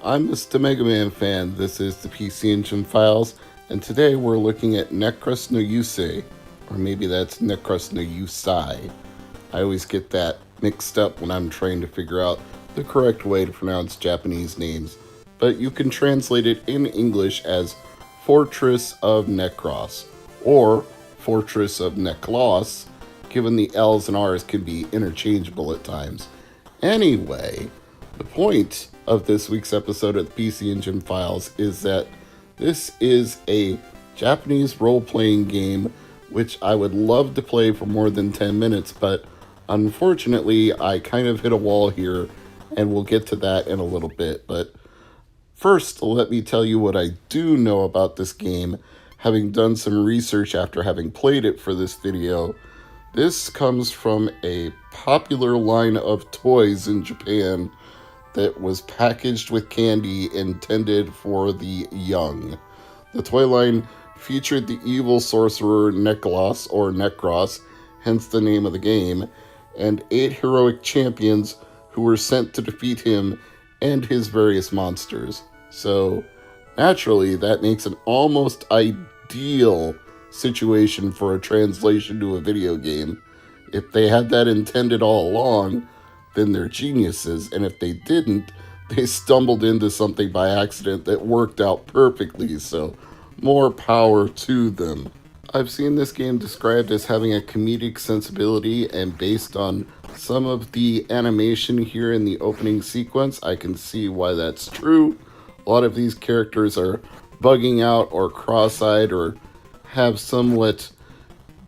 I'm Mr. MegaManFan. This is the PC Engine Files, and today we're looking at Necros no Yousai, or maybe that's Necros no Yousai. I always get that mixed up when I'm trying to figure out the correct way to pronounce Japanese names, but you can translate it in English as Fortress of Necros, or Fortress of Neclos, given the L's and R's can be interchangeable at times. Anyway, the point of this week's episode of the PC Engine Files is that this is a Japanese role-playing game which I would love to play for more than 10 minutes, but unfortunately I kind of hit a wall here, and we'll get to that in a little bit. But first, let me tell you what I do know about this game, having done some research after having played it for this video. This comes from a popular line of toys in Japan that was packaged with candy intended for the young. The toy line featured the evil sorcerer Necros, or Necros, hence the name of the game, and 8 heroic champions who were sent to defeat him and his various monsters. So, naturally, that makes an almost ideal situation for a translation to a video game. If they had that intended all along, then they're geniuses, and if they didn't, they stumbled into something by accident that worked out perfectly, so more power to them. I've seen this game described as having a comedic sensibility, and based on some of the animation here in the opening sequence, I can see why that's true. A lot of these characters are bugging out or cross-eyed or have somewhat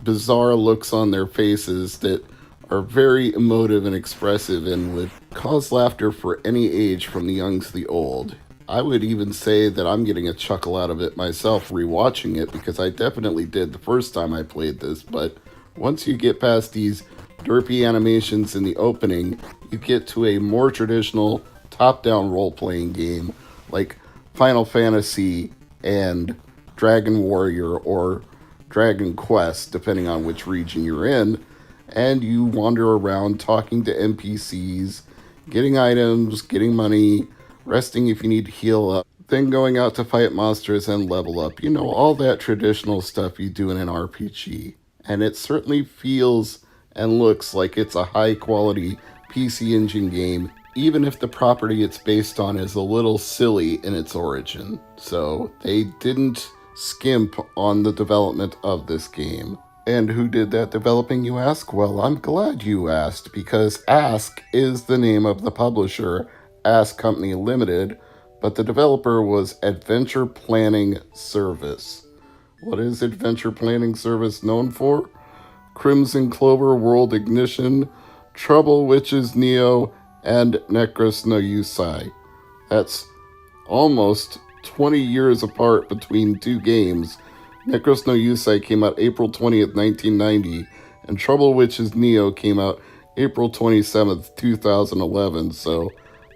bizarre looks on their faces that are very emotive and expressive and would cause laughter for any age from the young to the old. I would even say that I'm getting a chuckle out of it myself rewatching it, because I definitely did the first time I played this, but once you get past these derpy animations in the opening, you get to a more traditional top-down role-playing game like Final Fantasy and Dragon Warrior or Dragon Quest, depending on which region you're in, and you wander around talking to NPCs, getting items, getting money, resting if you need to heal up, then going out to fight monsters and level up. You know, all that traditional stuff you do in an RPG. And it certainly feels and looks like it's a high-quality PC Engine game, even if the property it's based on is a little silly in its origin. So they didn't skimp on the development of this game. And who did that developing, you ask? Well, I'm glad you asked, because Ask is the name of the publisher, Ask Company Limited, but the developer was Adventure Planning Service. What is Adventure Planning Service known for? Crimson Clover World Ignition, Trouble Witches Neo, and Necros no Yousai. That's almost 20 years apart between two games. Necros no Yousai came out April 20th, 1990, and Trouble Witches Neo came out April 27th, 2011, so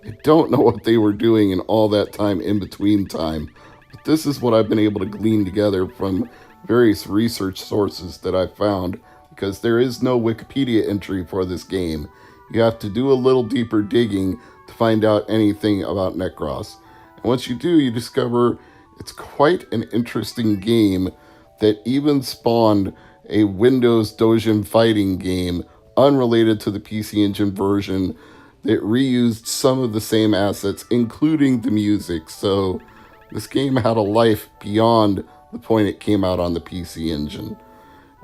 I don't know what they were doing in all that time in between time, but this is what I've been able to glean together from various research sources that I've found, because there is no Wikipedia entry for this game. You have to do a little deeper digging to find out anything about Necros. And once you do, you discover it's quite an interesting game that even spawned a Windows Dojin fighting game unrelated to the PC Engine version that reused some of the same assets, including the music. So this game had a life beyond the point it came out on the PC Engine.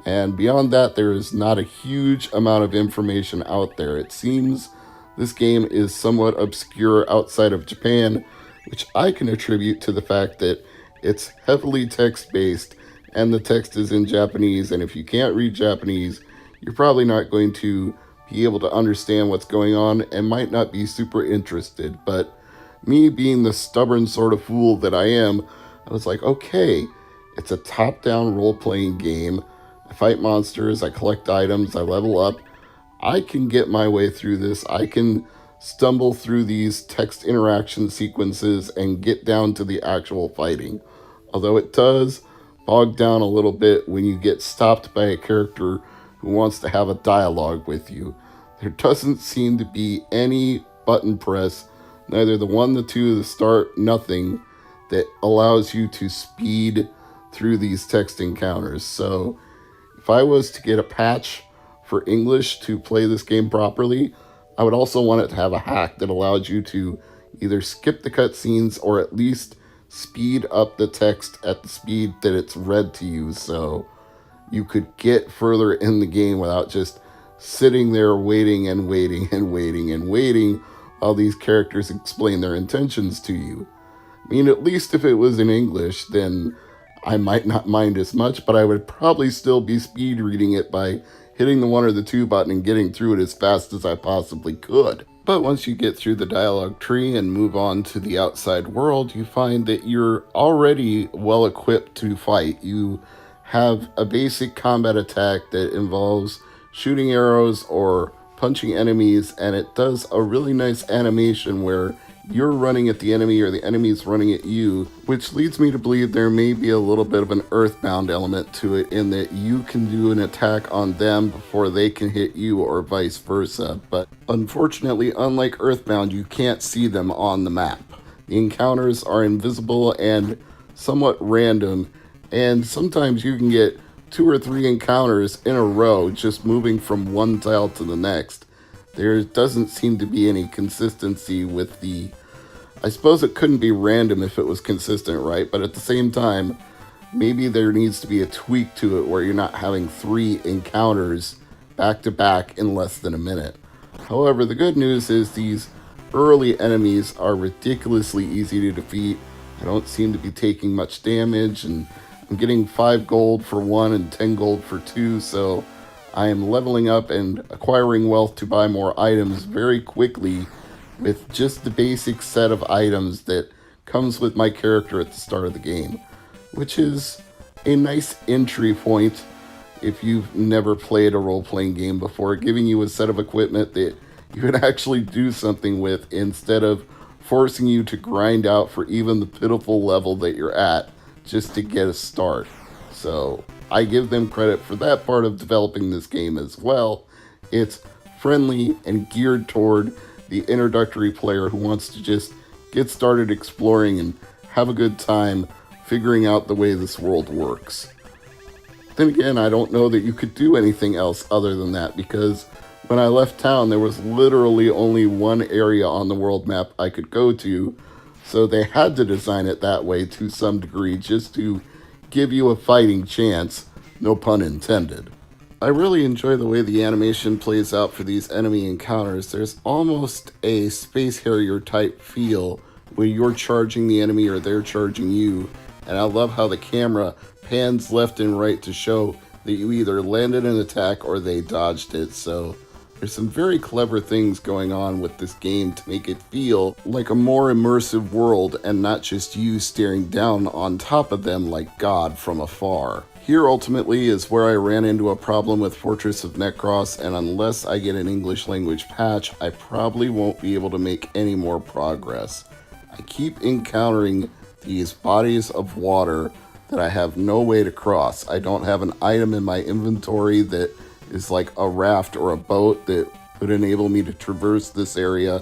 And beyond that, there is not a huge amount of information out there. It seems this game is somewhat obscure outside of Japan, which I can attribute to the fact that it's heavily text-based, and the text is in Japanese, and if you can't read Japanese, you're probably not going to be able to understand what's going on and might not be super interested. But me being the stubborn sort of fool that I am, I was like, okay, it's a top-down role-playing game. I fight monsters, I collect items, I level up. I can get my way through this. I can stumble through these text interaction sequences and get down to the actual fighting. Although it does bog down a little bit when you get stopped by a character who wants to have a dialogue with you. There doesn't seem to be any button press neither the 1, the 2, the start, nothing that allows you to speed through these text encounters. So if I was to get a patch for English to play this game properly, I would also want it to have a hack that allowed you to either skip the cutscenes or at least speed up the text at the speed that it's read to you, so you could get further in the game without just sitting there waiting and waiting and waiting and waiting while these characters explain their intentions to you. I mean, at least if it was in English, then I might not mind as much, but I would probably still be speed reading it by hitting the 1 or the 2 button and getting through it as fast as I possibly could. But once you get through the dialogue tree and move on to the outside world, you find that you're already well equipped to fight. You have a basic combat attack that involves shooting arrows or punching enemies, and it does a really nice animation where you're running at the enemy or the enemy's running at you, which leads me to believe there may be a little bit of an Earthbound element to it in that you can do an attack on them before they can hit you or vice versa. But unfortunately, unlike Earthbound, you can't see them on the map. The encounters are invisible and somewhat random, and sometimes you can get 2 or 3 encounters in a row just moving from one tile to the next. There doesn't seem to be any consistency with the... I suppose it couldn't be random if it was consistent, right? But at the same time, maybe there needs to be a tweak to it where you're not having 3 encounters back to back in less than a minute. However, the good news is these early enemies are ridiculously easy to defeat. I don't seem to be taking much damage, and I'm getting 5 gold for 1 and 10 gold for 2, so I am leveling up and acquiring wealth to buy more items very quickly with just the basic set of items that comes with my character at the start of the game, which is a nice entry point if you've never played a role-playing game before, giving you a set of equipment that you can actually do something with instead of forcing you to grind out for even the pitiful level that you're at just to get a start. So I give them credit for that part of developing this game as well. It's friendly and geared toward the introductory player who wants to just get started exploring and have a good time figuring out the way this world works. Then again, I don't know that you could do anything else other than that, because when I left town, there was literally only one area on the world map I could go to, so they had to design it that way to some degree just to give you a fighting chance, no pun intended. I really enjoy the way the animation plays out for these enemy encounters. There's almost a Space Harrier type feel when you're charging the enemy or they're charging you, and I love how the camera pans left and right to show that you either landed an attack or they dodged it. So there's some very clever things going on with this game to make it feel like a more immersive world and not just you staring down on top of them like God from afar. Here ultimately is where I ran into a problem with Fortress of Necros, and unless I get an English language patch, I probably won't be able to make any more progress. I keep encountering these bodies of water that I have no way to cross. I don't have an item in my inventory that is like a raft or a boat that would enable me to traverse this area,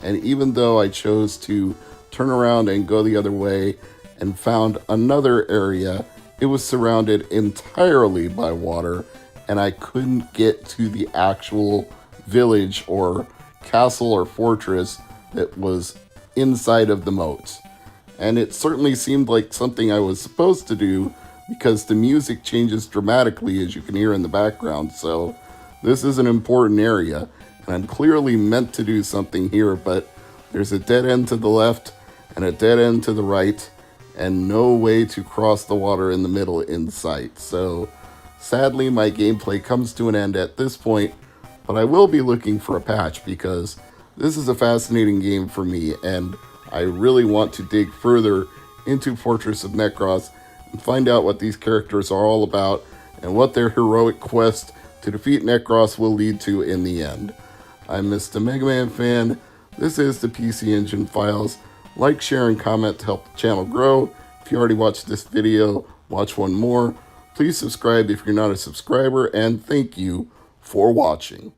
and even though I chose to turn around and go the other way and found another area, it was surrounded entirely by water, and I couldn't get to the actual village or castle or fortress that was inside of the moat. And it certainly seemed like something I was supposed to do, because the music changes dramatically, as you can hear in the background. So this is an important area, and I'm clearly meant to do something here, but there's a dead end to the left and a dead end to the right, and no way to cross the water in the middle in sight. So sadly, my gameplay comes to an end at this point, but I will be looking for a patch, because this is a fascinating game for me, and I really want to dig further into Fortress of Necros and find out what these characters are all about and what their heroic quest to defeat Necros will lead to in the end. I'm Mr. MegaManFan. This is the PC Engine Files. Like, share, and comment to help the channel grow. If you already watched this video, watch one more. Please subscribe if you're not a subscriber, and thank you for watching.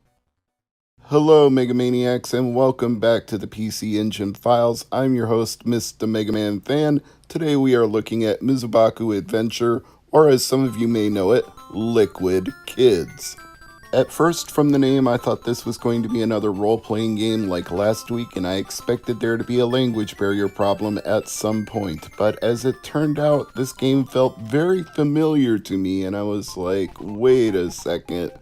Hello, Megamaniacs, and welcome back to the PC Engine Files. I'm your host, Mr. MegaManFan. Today we are looking at Mizubaku Adventure, or as some of you may know it, Liquid Kids. At first, from the name, I thought this was going to be another role-playing game like last week, and I expected there to be a language barrier problem at some point. But as it turned out, this game felt very familiar to me, and I was like, wait a second.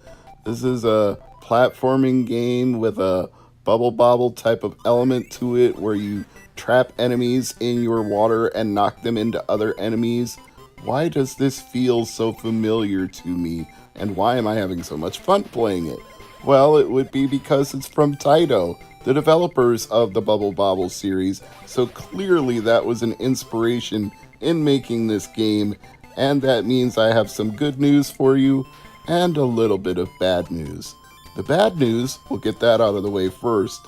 This is a platforming game with a bubble bobble type of element to it where you trap enemies in your water and knock them into other enemies. Why does this feel so familiar to me? And why am I having so much fun playing it? Well, it would be because it's from Taito, the developers of the Bubble Bobble series, so clearly that was an inspiration in making this game, and that means I have some good news for you, and a little bit of bad news. The bad news, we'll get that out of the way first.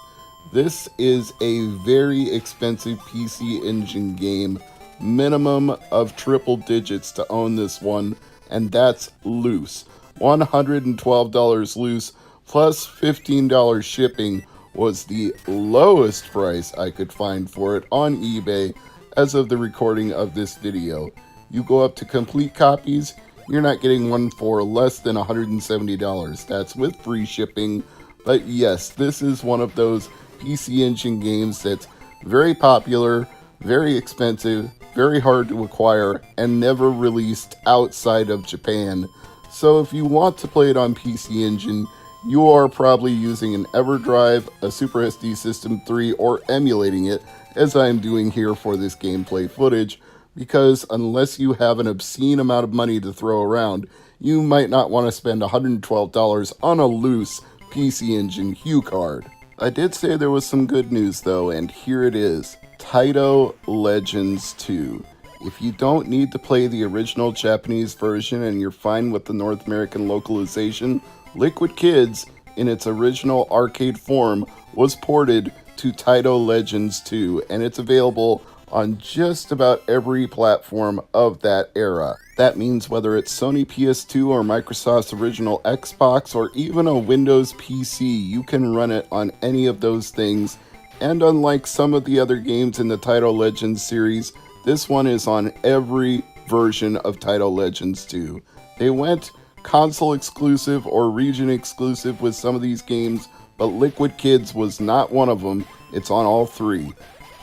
This is a very expensive PC Engine game, minimum of triple digits to own this one, and that's loose. $112 loose plus $15 shipping was the lowest price I could find for it on eBay as of the recording of this video. You go up to complete copies, you're not getting one for less than $170. That's with free shipping. But yes, this is one of those PC Engine games that's very popular, very expensive, very hard to acquire, and never released outside of Japan. So if you want to play it on PC Engine, you are probably using an EverDrive, a Super SD System 3, or emulating it, as I am doing here for this gameplay footage, because unless you have an obscene amount of money to throw around, you might not want to spend $112 on a loose PC Engine Hue card. I did say there was some good news though, and here it is. Taito Legends 2. If you don't need to play the original Japanese version and you're fine with the North American localization, Liquid Kids, in its original arcade form, was ported to Taito Legends 2, and it's available on just about every platform of that era. That means whether it's Sony PS2 or Microsoft's original Xbox or even a Windows PC, you can run it on any of those things. And unlike some of the other games in the Taito Legends series, this one is on every version of Taito Legends 2. They went console exclusive or region exclusive with some of these games, but Liquid Kids was not one of them. It's on all three.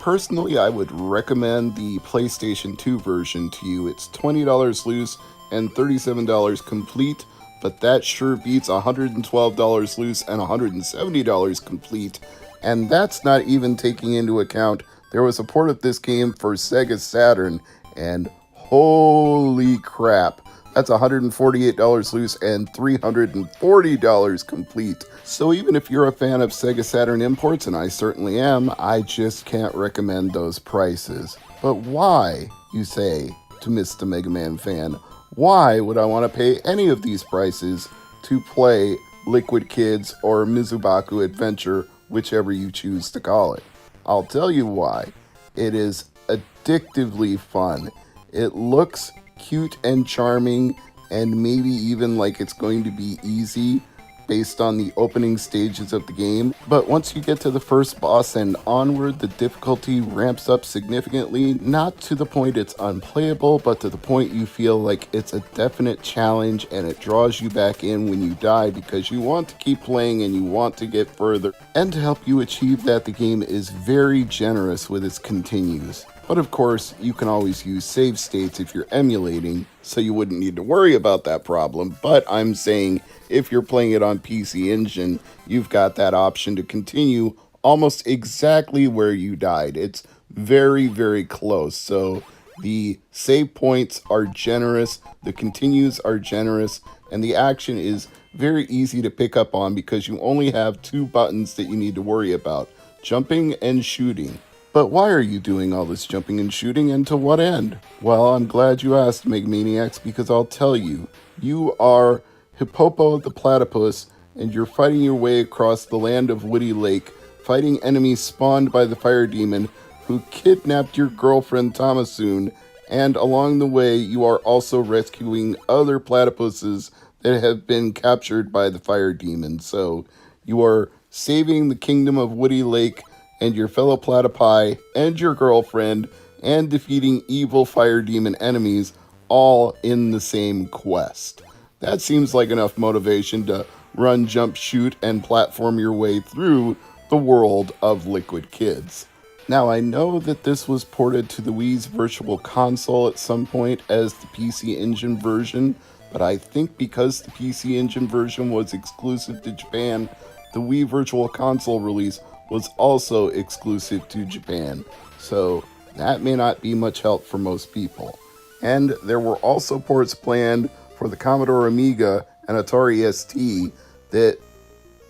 Personally, I would recommend the PlayStation 2 version to you. It's $20 loose and $37 complete, but that sure beats $112 loose and $170 complete. And that's not even taking into account there was a port of this game for Sega Saturn, and holy crap, that's $148 loose and $340 complete. So even if you're a fan of Sega Saturn imports, and I certainly am, I just can't recommend those prices. But why, you say to Mr. MegaManFan, why would I want to pay any of these prices to play Liquid Kids or Mizubaku Adventure, whichever you choose to call it? I'll tell you why. It is addictively fun. It looks cute and charming, and maybe even like it's going to be easy based on the opening stages of the game. But once you get to the first boss and onward, the difficulty ramps up significantly, not to the point it's unplayable, but to the point you feel like it's a definite challenge and it draws you back in when you die because you want to keep playing and you want to get further. And to help you achieve that, the game is very generous with its continues. But of course, you can always use save states if you're emulating, so you wouldn't need to worry about that problem. But I'm saying if you're playing it on PC Engine, you've got that option to continue almost exactly where you died. It's very, very close. So the save points are generous, the continues are generous, and the action is very easy to pick up on because you only have two buttons that you need to worry about: jumping and shooting. But why are you doing all this jumping and shooting, and to what end? Well, I'm glad you asked, Megamaniacs, because I'll tell you. You are Hippopo the Platypus, and you're fighting your way across the land of Woody Lake, fighting enemies spawned by the fire demon who kidnapped your girlfriend Tamasoon, and along the way you are also rescuing other platypuses that have been captured by the fire demon. So you are saving the kingdom of Woody Lake and your fellow platypi and your girlfriend, and defeating evil fire demon enemies all in the same quest. That seems like enough motivation to run, jump, shoot, and platform your way through the world of Liquid Kids. Now, I know that this was ported to the Wii's Virtual Console at some point as the PC Engine version, but I think because the PC Engine version was exclusive to Japan, the Wii Virtual Console release was also exclusive to Japan, so that may not be much help for most people. And there were also ports planned for the Commodore Amiga and Atari ST that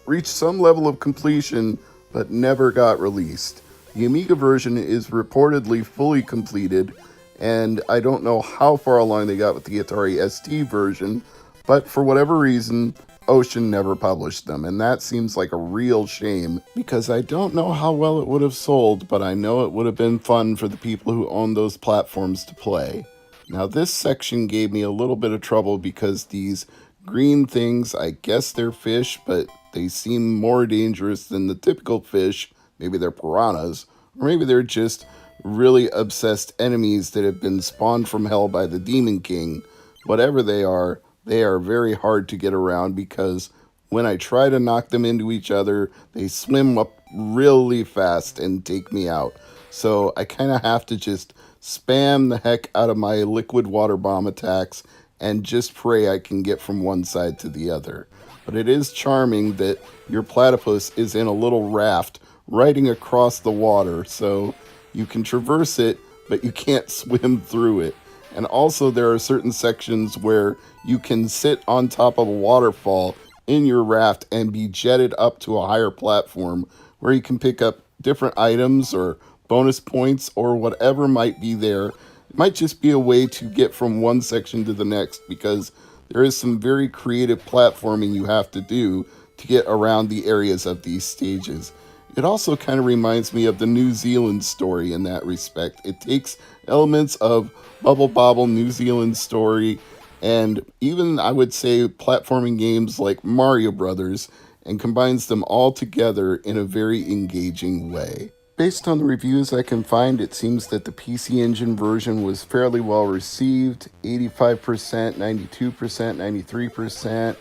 reached some level of completion but never got released. The Amiga version is reportedly fully completed, and I don't know how far along they got with the Atari ST version, but for whatever reason, Ocean never published them, and that seems like a real shame, because I don't know how well it would have sold, but I know it would have been fun for the people who own those platforms to play. Now, this section gave me a little bit of trouble because these green things, I guess they're fish, but they seem more dangerous than the typical fish. Maybe they're piranhas, or maybe they're just really obsessed enemies that have been spawned from hell by the Demon King. Whatever they are very hard to get around because when I try to knock them into each other, they swim up really fast and take me out. So I kind of have to just spam the heck out of my liquid water bomb attacks and just pray I can get from one side to the other. But it is charming that your platypus is in a little raft riding across the water, so you can traverse it, but you can't swim through it. And also there are certain sections where you can sit on top of a waterfall in your raft and be jetted up to a higher platform where you can pick up different items or bonus points or whatever might be there. It might just be a way to get from one section to the next because there is some very creative platforming you have to do to get around the areas of these stages. It also kind of reminds me of the New Zealand story in that respect. It takes elements of Bubble Bobble New Zealand story and even, I would say, platforming games like Mario Brothers and combines them all together in a very engaging way. Based on the reviews I can find, it seems that the PC Engine version was fairly well received. 85%, 92%, 93%,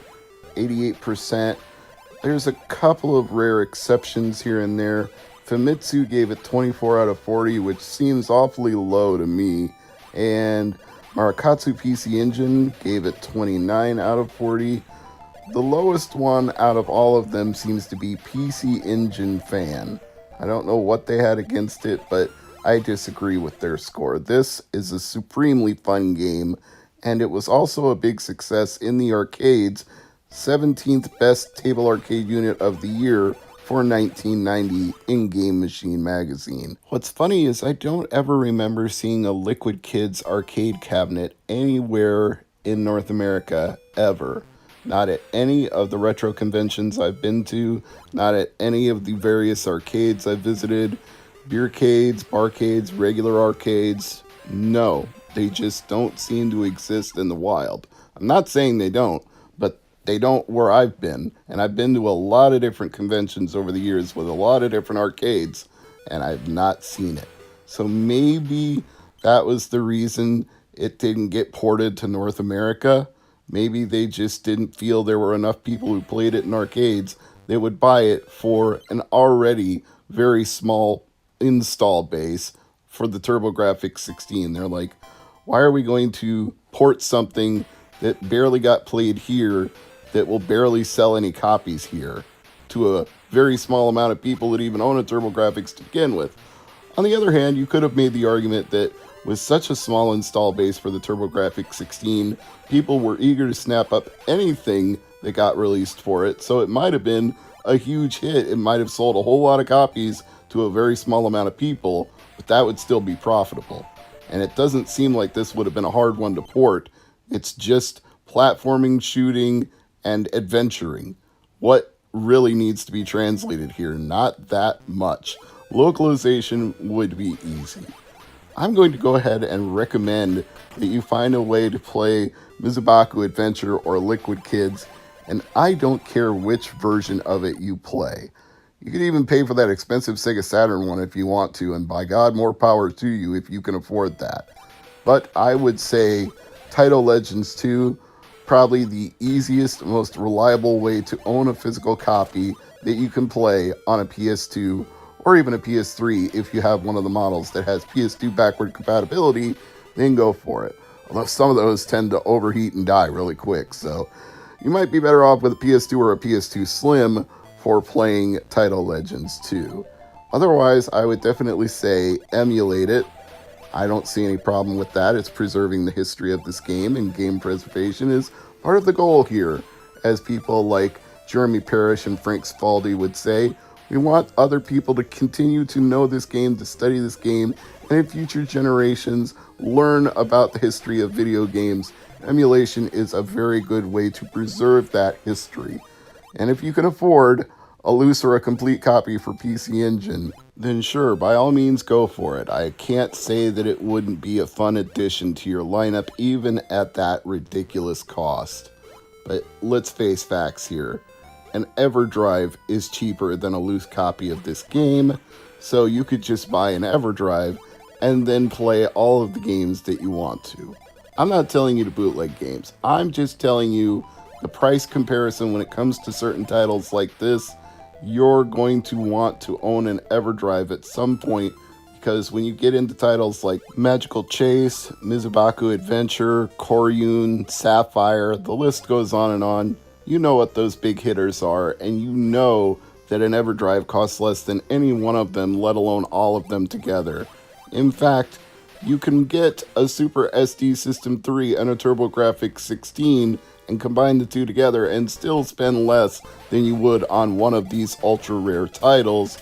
88%. There's a couple of rare exceptions here and there. Famitsu gave it 24 out of 40, which seems awfully low to me. And Marikatsu PC Engine gave it 29 out of 40. The lowest one out of all of them seems to be PC Engine Fan. I don't know what they had against it, but I disagree with their score. This is a supremely fun game, and it was also a big success in the arcades. 17th best table arcade unit of the year for 1990 in Game Machine magazine. What's funny is I don't ever remember seeing a Liquid Kids arcade cabinet anywhere in North America, ever. Not at any of the retro conventions I've been to, not at any of the various arcades I've visited, beercades, barcades, regular arcades. No, they just don't seem to exist in the wild. I'm not saying they don't, but they don't where I've been, and I've been to a lot of different conventions over the years with a lot of different arcades, and I've not seen it. So maybe that was the reason it didn't get ported to North America. Maybe they just didn't feel there were enough people who played it in arcades that would buy it for an already very small install base for the TurboGrafx 16. They're like, why are we going to port something that barely got played here, that will barely sell any copies here, to a very small amount of people that even own a TurboGrafx to begin with? On the other hand, you could have made the argument that with such a small install base for the TurboGrafx 16, people were eager to snap up anything that got released for it, so it might have been a huge hit. It might have sold a whole lot of copies to a very small amount of people, but that would still be profitable. And it doesn't seem like this would have been a hard one to port. It's just platforming, shooting, and adventuring. What really needs to be translated here? Not that much. Localization would be easy. I'm going to go ahead and recommend that you find a way to play Mizubaku Adventure or Liquid Kids, and I don't care which version of it you play. You could even pay for that expensive Sega Saturn one if you want to, and by God, more power to you if you can afford that. But I would say Title Legends 2, probably the easiest, most reliable way to own a physical copy that you can play on a PS2 or even a PS3 if you have one of the models that has PS2 backward compatibility, then go for it. Although some of those tend to overheat and die really quick, so you might be better off with a PS2 or a PS2 Slim for playing Title Legends 2. Otherwise, I would definitely say emulate it. I don't see any problem with that. It's preserving the history of this game, and game preservation is part of the goal here. As people like Jeremy Parrish and Frank Spaldi would say, we want other people to continue to know this game, to study this game, and in future generations, learn about the history of video games. Emulation is a very good way to preserve that history. And if you can afford a loose or a complete copy for PC Engine, then sure, by all means go for it. I can't say that it wouldn't be a fun addition to your lineup, even at that ridiculous cost. But let's face facts here. An EverDrive is cheaper than a loose copy of this game, so you could just buy an EverDrive and then play all of the games that you want to. I'm not telling you to bootleg games. I'm just telling you the price comparison when it comes to certain titles like this. You're going to want to own an EverDrive at some point, because when you get into titles like Magical Chase, Mizubaku Adventure, Koryun, Sapphire, the list goes on and on. You know what those big hitters are, and you know that an EverDrive costs less than any one of them, let alone all of them together. In fact, you can get a Super SD System 3 and a TurboGrafx 16 and combine the two together and still spend less than you would on one of these ultra rare titles.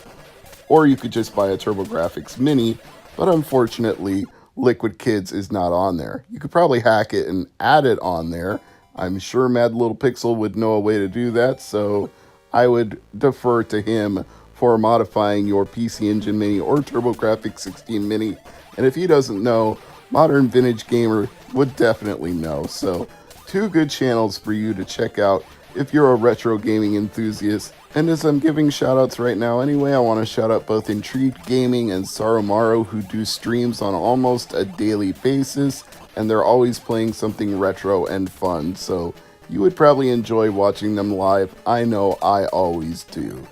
Or you could just buy a TurboGrafx Mini, but unfortunately, Liquid Kids is not on there. You could probably hack it and add it on there. I'm sure Mad Little Pixel would know a way to do that, so I would defer to him for modifying your PC Engine Mini or TurboGrafx 16 Mini. And if he doesn't know, Modern Vintage Gamer would definitely know. So, two good channels for you to check out if you're a retro gaming enthusiast. And as I'm giving shoutouts right now anyway, I want to shout out both Intrigued Gaming and Sarumaru, who do streams on almost a daily basis, and they're always playing something retro and fun, so you would probably enjoy watching them live. I know I always do.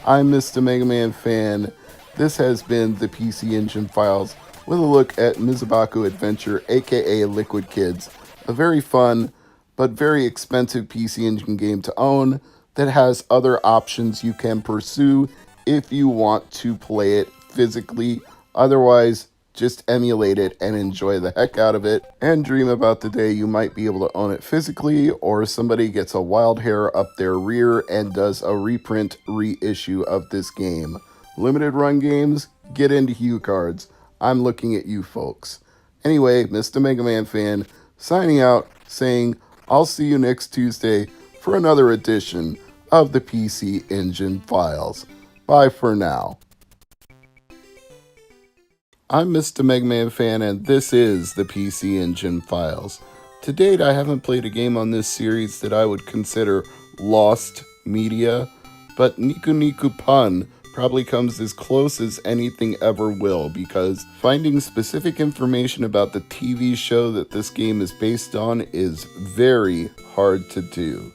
I'm Mr. MegaManFan. This has been the PC Engine Files with a look at Mizubaku Adventure, aka Liquid Kids, a very fun but very expensive PC Engine game to own that has other options you can pursue if you want to play it physically. Otherwise, just emulate it and enjoy the heck out of it, and dream about the day you might be able to own it physically, or somebody gets a wild hair up their rear and does a reprint reissue of this game. Limited run games, get into Hue cards. I'm looking at you folks. Anyway, Mr. MegaManFan signing out, saying I'll see you next Tuesday for another edition of the PC Engine Files. Bye for now. I'm Mr. MegaManFan, and this is the PC Engine Files. To date, I haven't played a game on this series that I would consider lost media, but Niko Niko Pun probably comes as close as anything ever will, because finding specific information about the TV show that this game is based on is very hard to do.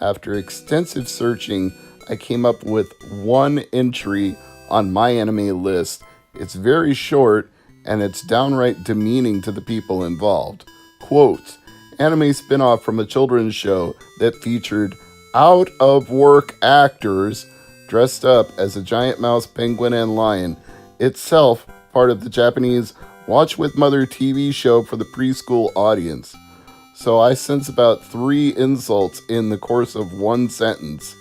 After extensive searching, I came up with one entry on my anime list. It's very short, and it's downright demeaning to the people involved. Quote, anime spin-off from a children's show that featured out-of-work actors dressed up as a giant mouse, penguin, and lion, itself part of the Japanese Watch With Mother TV show for the preschool audience. So I sense about 3 insults in the course of one sentence.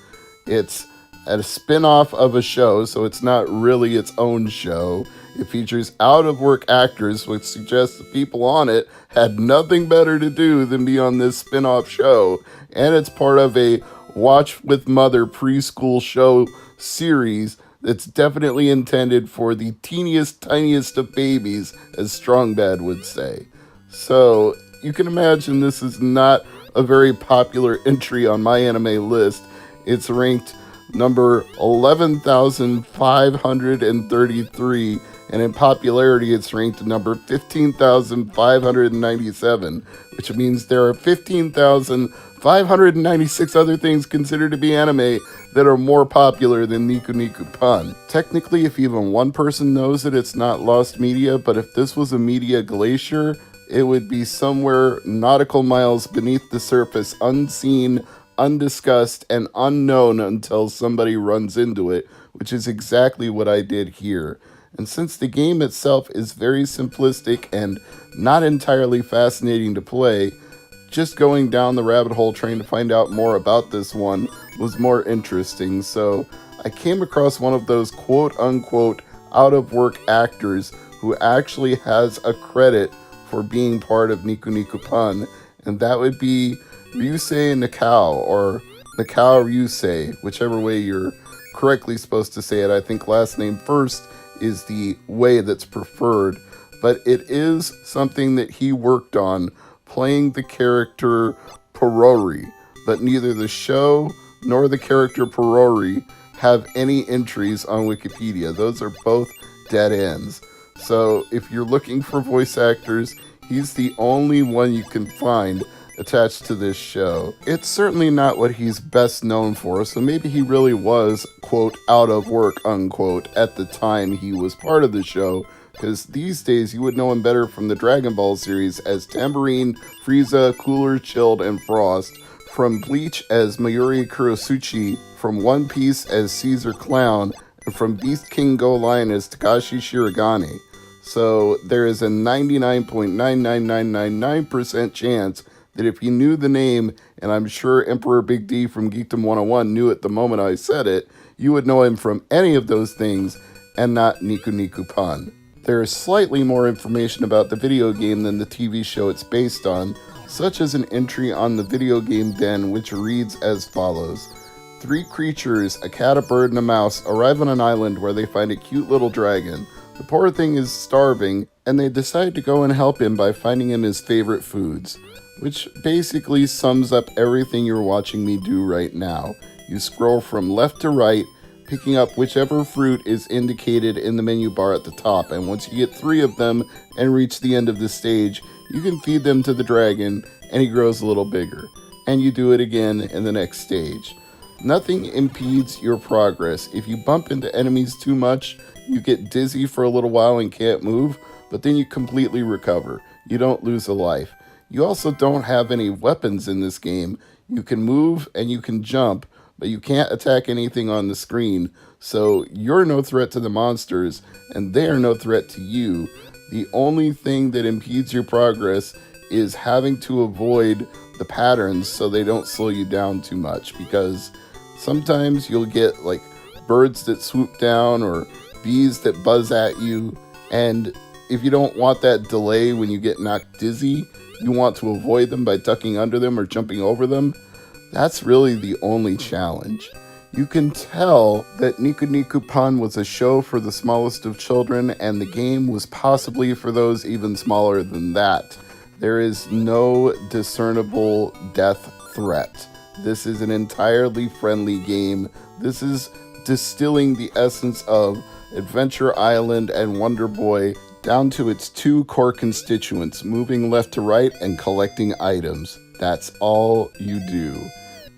It's a spin-off of a show, so it's not really its own show. It features out-of-work actors, which suggests the people on it had nothing better to do than be on this spin-off show. And it's part of a Watch With Mother preschool show series that's definitely intended for the teeniest, tiniest of babies, as Strongbad would say. So you can imagine this is not a very popular entry on my anime list. It's ranked number 11,533, and in popularity it's ranked number 15,597, which means there are 15,596 other things considered to be anime that are more popular than Niko Niko Pun. Technically, if even one person knows it, it's not lost media, but if this was a media glacier, it would be somewhere nautical miles beneath the surface, unseen, undiscussed, and unknown until somebody runs into it, which is exactly what I did here. And since the game itself is very simplistic and not entirely fascinating to play, just going down the rabbit hole trying to find out more about this one was more interesting. So I came across one of those quote-unquote out-of-work actors who actually has a credit for being part of Niko Niko Pun, and that would be Yousai Nikao, or Nikao Yousai, whichever way you're correctly supposed to say it. I think last name first is the way that's preferred, but it is something that he worked on, playing the character Porori, but neither the show nor the character Porori have any entries on Wikipedia. Those are both dead ends. So if you're looking for voice actors, he's the only one you can find attached to this show. It's certainly not what he's best known for, so maybe he really was, quote, out of work, unquote, at the time he was part of the show, because these days you would know him better from the Dragon Ball series as Tambourine, Frieza, Cooler, Chilled, and Frost, from Bleach as Mayuri Kurosuchi, from One Piece as Caesar Clown, and from Beast King Go Lion as Takashi Shirogane. So there is a 99.99999% chance that if you knew the name, and I'm sure Emperor Big D from Geekdom 101 knew it the moment I said it, you would know him from any of those things and not Niko Niko Pun. There is slightly more information about the video game than the TV show it's based on, such as an entry on the video game den which reads as follows. 3 creatures, a cat, a bird, and a mouse, arrive on an island where they find a cute little dragon. The poor thing is starving, and they decide to go and help him by finding him his favorite foods, which basically sums up everything you're watching me do right now. You scroll from left to right, picking up whichever fruit is indicated in the menu bar at the top, and once you get 3 of them and reach the end of the stage, you can feed them to the dragon, and he grows a little bigger. And you do it again in the next stage. Nothing impedes your progress. If you bump into enemies too much, you get dizzy for a little while and can't move, but then you completely recover. You don't lose a life. You also don't have any weapons in this game. You can move and you can jump, but you can't attack anything on the screen, so you're no threat to the monsters, and they are no threat to you. The only thing that impedes your progress is having to avoid the patterns so they don't slow you down too much, because sometimes you'll get like birds that swoop down or bees that buzz at you, and if you don't want that delay when you get knocked dizzy, you want to avoid them by ducking under them or jumping over them. That's really the only challenge. You can tell that Niko Niko Pun was a show for the smallest of children, and the game was possibly for those even smaller than that. There is no discernible death threat. This is an entirely friendly game. This is distilling the essence of Adventure Island and Wonder Boy down to its 2 core constituents, moving left to right and collecting items. That's all you do.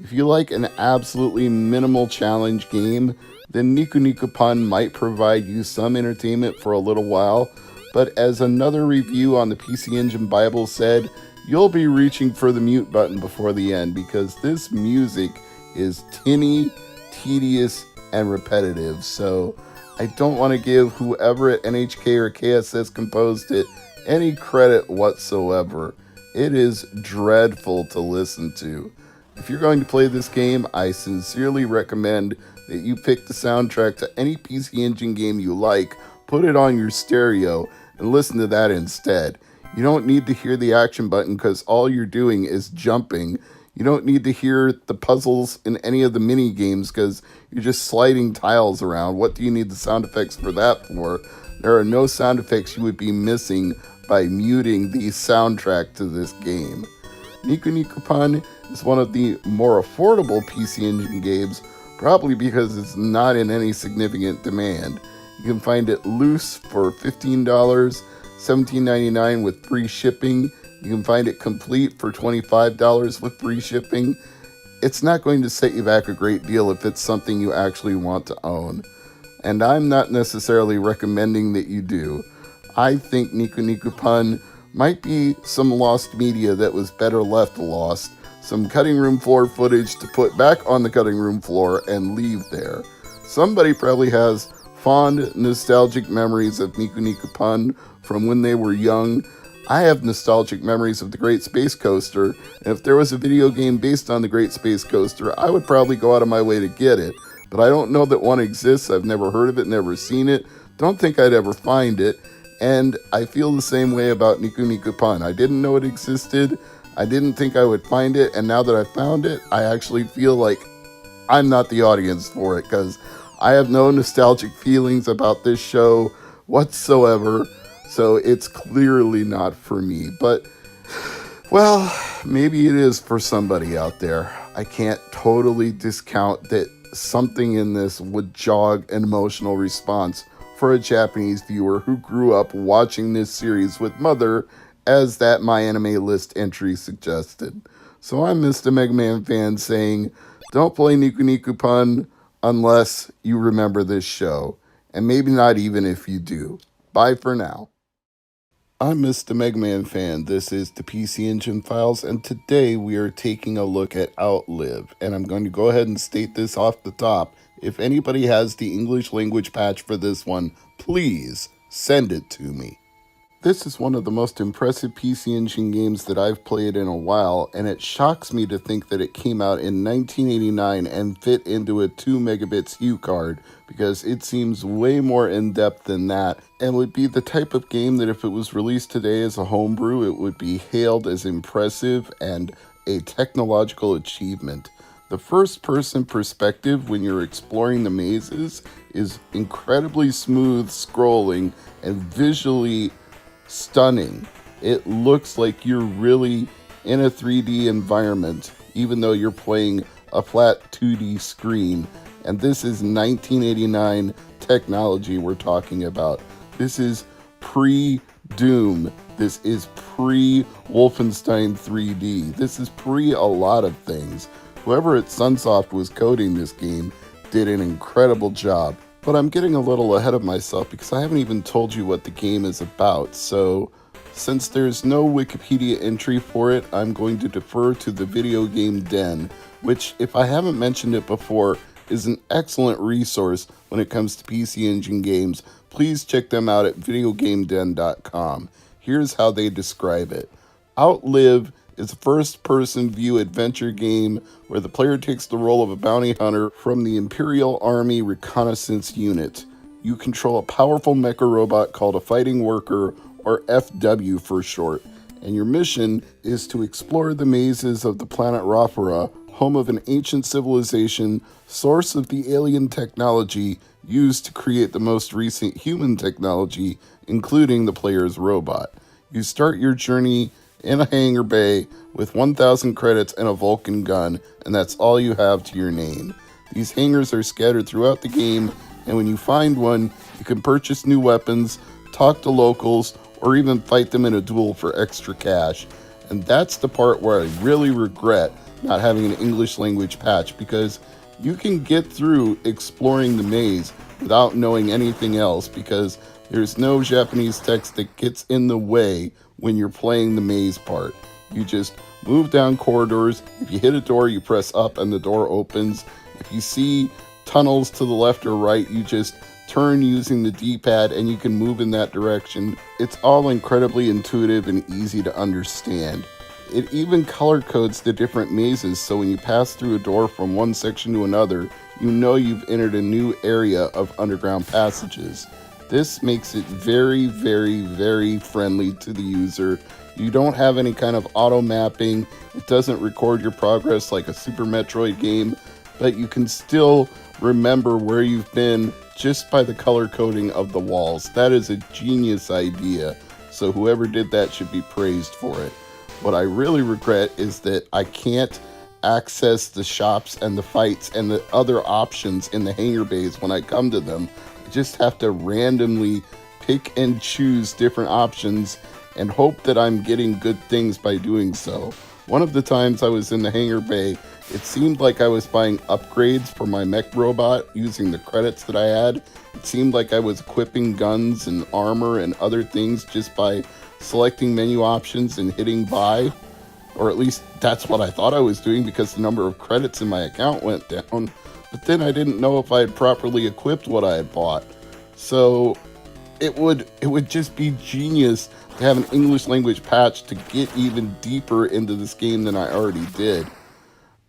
If you like an absolutely minimal challenge game, then Niko Niko Pun might provide you some entertainment for a little while, but as another review on the PC Engine Bible said, you'll be reaching for the mute button before the end, because this music is tinny, tedious, and repetitive. So I don't want to give whoever at NHK or KSS composed it any credit whatsoever. It is dreadful to listen to. If you're going to play this game, I sincerely recommend that you pick the soundtrack to any PC Engine game you like, put it on your stereo, and listen to that instead. You don't need to hear the action button because all you're doing is jumping. You don't need to hear the puzzles in any of the mini games because you're just sliding tiles around. What do you need the sound effects for that for? There are no sound effects you would be missing by muting the soundtrack to this game. Niko Niko Pun is one of the more affordable PC Engine games, probably because it's not in any significant demand. You can find it loose for $15, $17.99 with free shipping. You can find it complete for $25 with free shipping. It's not going to set you back a great deal if it's something you actually want to own. And I'm not necessarily recommending that you do. I think Niko Niko Pun might be some lost media that was better left lost. Some cutting room floor footage to put back on the cutting room floor and leave there. Somebody probably has fond, nostalgic memories of Niko Niko Pun from when they were young. I have nostalgic memories of the Great Space Coaster, and if there was a video game based on the Great Space Coaster, I would probably go out of my way to get it. But I don't know that one exists. I've never heard of it, never seen it. Don't think I'd ever find it. And I feel the same way about Niko Niko Pun. I didn't know it existed. I didn't think I would find it. And now that I found it, I actually feel like I'm not the audience for it, because I have no nostalgic feelings about this show whatsoever. So it's clearly not for me. But, well, maybe it is for somebody out there. I can't totally discount that something in this would jog an emotional response for a Japanese viewer who grew up watching this series with Mother, as that My Anime List entry suggested. So I'm Mr. MegaManFan saying, don't play Niko Niko Pun unless you remember this show. And maybe not even if you do. Bye for now. I'm Mr. MegaManFan. This is the PC Engine Files, and today we are taking a look at Outlive. And I'm going to go ahead and state this off the top. If anybody has the English language patch for this one, please send it to me. This is one of the most impressive PC Engine games that I've played in a while, and it shocks me to think that it came out in 1989 and fit into a 2 megabits hue card, because it seems way more in-depth than that, and would be the type of game that if it was released today as a homebrew, it would be hailed as impressive and a technological achievement. The first-person perspective when you're exploring the mazes is incredibly smooth scrolling and visually stunning. It looks like you're really in a 3D environment, even though you're playing a flat 2D screen. And this is 1989 technology we're talking about. This is pre-Doom. This is pre-Wolfenstein 3D. This is pre a lot of things. Whoever at Sunsoft was coding this game did an incredible job. But I'm getting a little ahead of myself because I haven't even told you what the game is about. So, since there's no Wikipedia entry for it, I'm going to defer to the Video Game Den, which, if I haven't mentioned it before, is an excellent resource when it comes to PC Engine games. Please check them out at videogameden.com. Here's how they describe it. Outlive is a first-person view adventure game where the player takes the role of a bounty hunter from the Imperial Army Reconnaissance Unit. You control a powerful mecha robot called a Fighting Worker, or FW for short, and your mission is to explore the mazes of the planet Rophera, home of an ancient civilization, source of the alien technology used to create the most recent human technology, including the player's robot. You start your journey in a hangar bay with 1,000 credits and a Vulcan gun, and that's all you have to your name. These hangars are scattered throughout the game, and when you find one, you can purchase new weapons, talk to locals, or even fight them in a duel for extra cash. And that's the part where I really regret not having an English language patch, because you can get through exploring the maze without knowing anything else, because there's no Japanese text that gets in the way when you're playing the maze part. You just move down corridors. If you hit a door, you press up and the door opens. If you see tunnels to the left or right, you just turn using the D-pad and you can move in that direction. It's all incredibly intuitive and easy to understand. It even color codes the different mazes, so when you pass through a door from one section to another, you know you've entered a new area of underground passages. This makes it very, very, very friendly to the user. You don't have any kind of auto mapping. It doesn't record your progress like a Super Metroid game, but you can still remember where you've been just by the color coding of the walls. That is a genius idea, so whoever did that should be praised for it. What I really regret is that I can't access the shops and the fights and the other options in the hangar bays when I come to them. I just have to randomly pick and choose different options and hope that I'm getting good things by doing so. One of the times I was in the hangar bay, it seemed like I was buying upgrades for my mech robot using the credits that I had. It seemed like I was equipping guns and armor and other things just by selecting menu options and hitting buy. Or at least that's what I thought I was doing because the number of credits in my account went down. But then I didn't know if I had properly equipped what I had bought. So it would just be genius to have an English language patch to get even deeper into this game than I already did.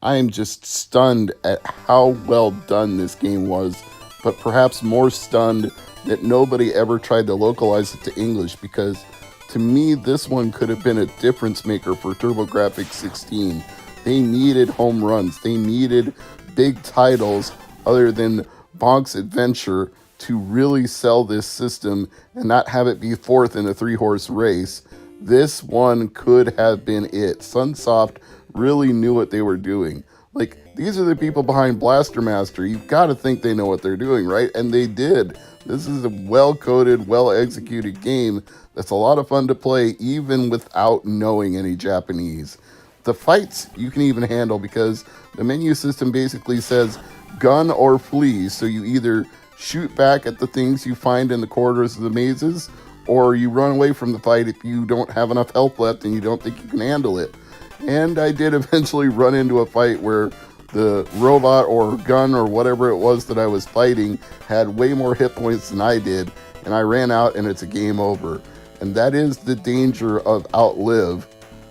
I am just stunned at how well done this game was, but perhaps more stunned that nobody ever tried to localize it to English, because to me this one could have been a difference maker for TurboGrafx 16. They needed home runs. They needed big titles other than Bonk's Adventure to really sell this system and not have it be fourth in a 3-horse race. This one could have been it. Sunsoft really knew what they were doing. Like, these are the people behind Blaster Master. You've got to think they know what they're doing, right? And they did. This is a well-coded, well-executed game that's a lot of fun to play even without knowing any Japanese. The fights you can even handle because the menu system basically says gun or flee, so you either shoot back at the things you find in the corridors of the mazes, or you run away from the fight if you don't have enough health left and you don't think you can handle it. And I did eventually run into a fight where the robot or gun or whatever it was that I was fighting had way more hit points than I did, and I ran out and it's a game over. And that is the danger of Outlive.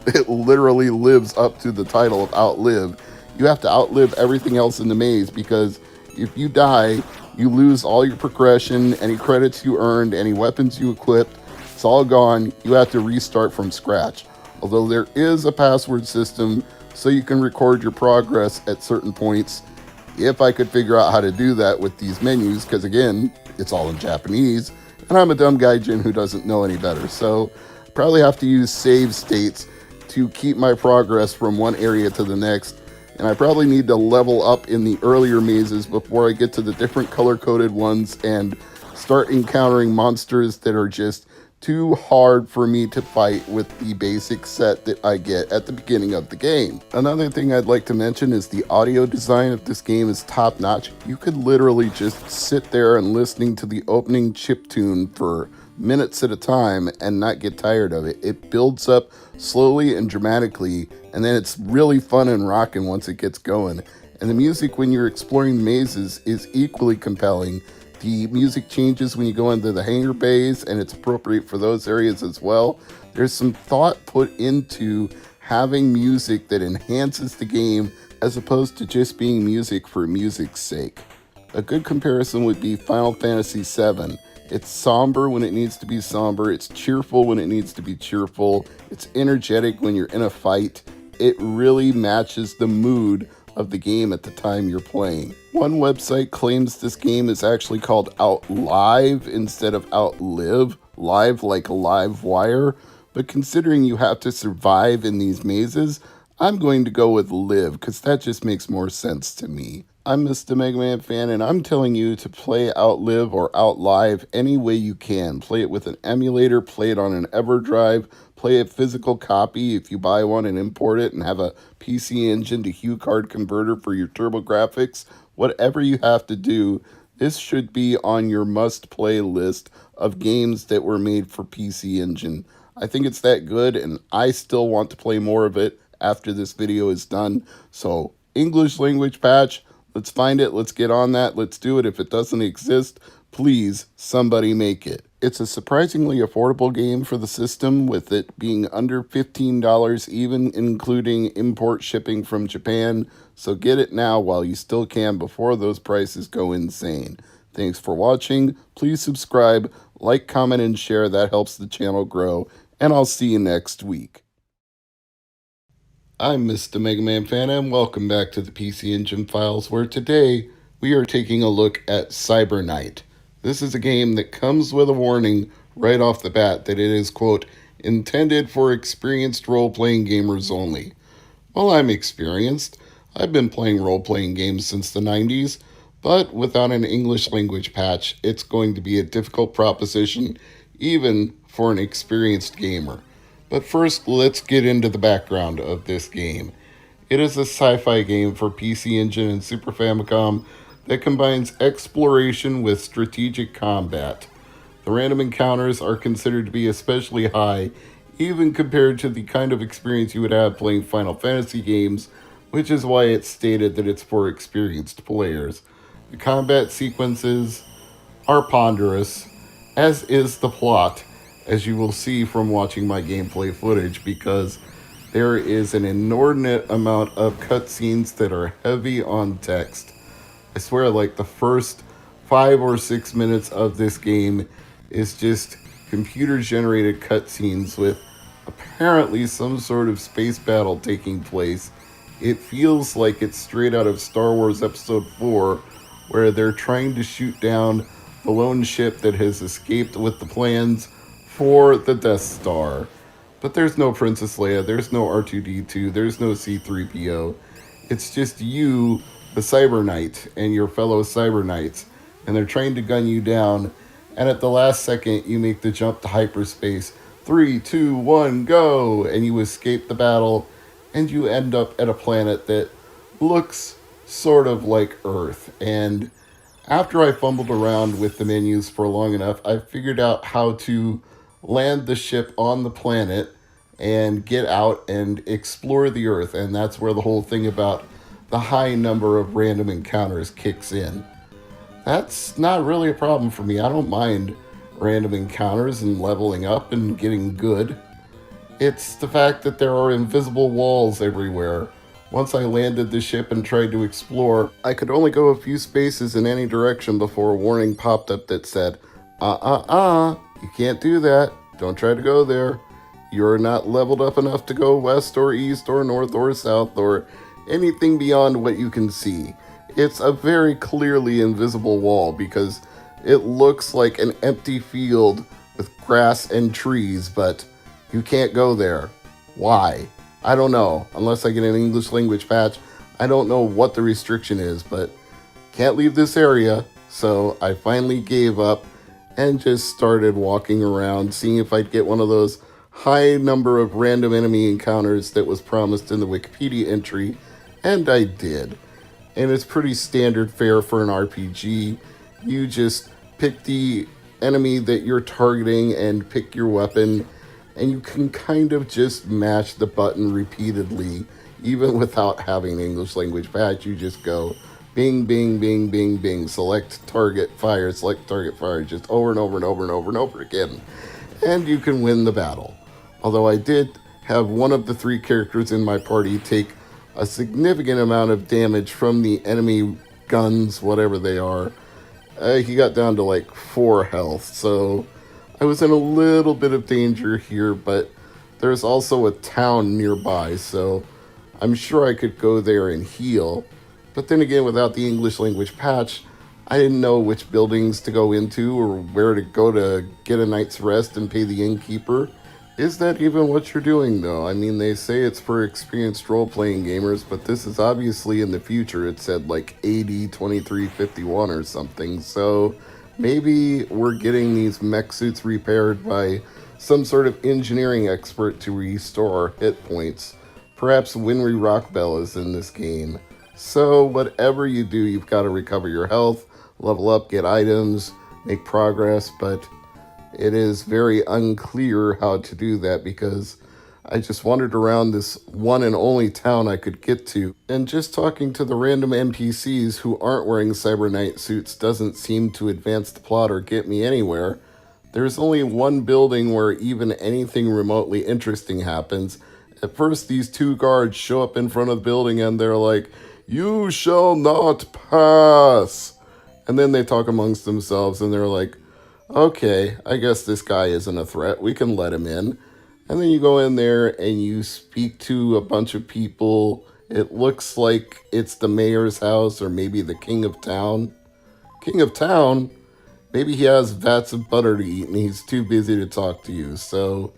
It literally lives up to the title of Outlive. You have to outlive everything else in the maze, because if you die, you lose all your progression, any credits you earned, any weapons you equipped. It's all gone. You have to restart from scratch. Although there is a password system so you can record your progress at certain points. If I could figure out how to do that with these menus, because again, it's all in Japanese, and I'm a dumb gaijin who doesn't know any better. So probably have to use save states to keep my progress from one area to the next. And I probably need to level up in the earlier mazes before I get to the different color-coded ones and start encountering monsters that are just too hard for me to fight with the basic set that I get at the beginning of the game. Another thing I'd like to mention is the audio design of this game is top-notch. You could literally just sit there and listening to the opening chiptune for minutes at a time and not get tired of it. It builds up slowly and dramatically, and then it's really fun and rocking once it gets going. And the music when you're exploring mazes is equally compelling. The music changes when you go into the hangar bays, and it's appropriate for those areas as well. There's some thought put into having music that enhances the game as opposed to just being music for music's sake. A good comparison would be Final Fantasy VII. It's somber when it needs to be somber. It's cheerful when it needs to be cheerful. It's energetic when you're in a fight. It really matches the mood of the game at the time you're playing. One website claims this game is actually called Outlive instead of Outlive, live like a live wire, but considering you have to survive in these mazes, I'm going to go with live because that just makes more sense to me. I'm Mr. MegaManFan, and I'm telling you to play Outlive or Outlive any way you can. Play it with an emulator, play it on an EverDrive, play a physical copy if you buy one and import it and have a PC Engine to Hue card converter for your TurboGrafx. Whatever you have to do, this should be on your must-play list of games that were made for PC Engine. I think it's that good, and I still want to play more of it after this video is done. So, English language patch, let's find it, let's get on that, let's do it. If it doesn't exist, please, somebody make it. It's a surprisingly affordable game for the system, with it being under $15, even including import shipping from Japan. So get it now while you still can before those prices go insane. Thanks for watching. Please subscribe, like, comment, and share. That helps the channel grow. And I'll see you next week. I'm Mr. MegaManFan, and welcome back to the PC Engine Files, where today we are taking a look at Cyber Knight. This is a game that comes with a warning right off the bat that it is, quote, intended for experienced role-playing gamers only. Well, I'm experienced. I've been playing role-playing games since the 90s, but without an English language patch, it's going to be a difficult proposition, even for an experienced gamer. But first, let's get into the background of this game. It is a sci-fi game for PC Engine and Super Famicom that combines exploration with strategic combat. The random encounters are considered to be especially high, even compared to the kind of experience you would have playing Final Fantasy games, which is why it's stated that it's for experienced players. The combat sequences are ponderous, as is the plot, as you will see from watching my gameplay footage, because there is an inordinate amount of cutscenes that are heavy on text. I swear, like the first 5 or 6 minutes of this game is just computer generated cutscenes with apparently some sort of space battle taking place. It feels like it's straight out of Star Wars Episode 4, where they're trying to shoot down the lone ship that has escaped with the plans for the Death Star. But there's no Princess Leia, there's no R2-D2, there's no C-3PO. It's just you, the Cyber Knight, and your fellow Cyber Knights, and they're trying to gun you down, and at the last second you make the jump to hyperspace. 3, 2, 1, go! And you escape the battle, and you end up at a planet that looks sort of like Earth. And after I fumbled around with the menus for long enough, I figured out how to land the ship on the planet and get out and explore the Earth. And that's where the whole thing about the high number of random encounters kicks in. That's not really a problem for me. I don't mind random encounters and leveling up and getting good. It's the fact that there are invisible walls everywhere. Once I landed the ship and tried to explore, I could only go a few spaces in any direction before a warning popped up that said, you can't do that. Don't try to go there. You're not leveled up enough to go west or east or north or south or anything beyond what you can see. It's a very clearly invisible wall because it looks like an empty field with grass and trees, but you can't go there. Why? I don't know. Unless I get an English language patch, I don't know what the restriction is, but can't leave this area. So I finally gave up and just started walking around, seeing if I'd get one of those high number of random enemy encounters that was promised in the Wikipedia entry, and I did. And it's pretty standard fare for an RPG. You just pick the enemy that you're targeting and pick your weapon, and you can kind of just mash the button repeatedly, even without having an English language patch. You just go bing, bing, bing, bing, bing, select target fire, just over and over and over and over and over again. And you can win the battle. Although I did have one of the 3 characters in my party take a significant amount of damage from the enemy guns, whatever they are. He got down to like 4 health, so I was in a little bit of danger here, but there's also a town nearby, so I'm sure I could go there and heal. But then again, without the English language patch, I didn't know which buildings to go into or where to go to get a night's rest and pay the innkeeper. Is that even what you're doing, though? I mean, they say it's for experienced role-playing gamers, but this is obviously in the future. It said like AD 2351 or something, so maybe we're getting these mech suits repaired by some sort of engineering expert to restore our hit points. Perhaps Winry Rockbell is in this game. So whatever you do, you've got to recover your health, level up, get items, make progress, but it is very unclear how to do that because I just wandered around this one and only town I could get to, and just talking to the random NPCs who aren't wearing Cyber Knight suits doesn't seem to advance the plot or get me anywhere. There's only one building where even anything remotely interesting happens. At first, these 2 guards show up in front of the building and they're like, "You shall not pass!" And then they talk amongst themselves and they're like, "Okay, I guess this guy isn't a threat. We can let him in." And then you go in there and you speak to a bunch of people. It looks like it's the mayor's house or maybe the king of town. King of town? Maybe he has vats of butter to eat and he's too busy to talk to you. So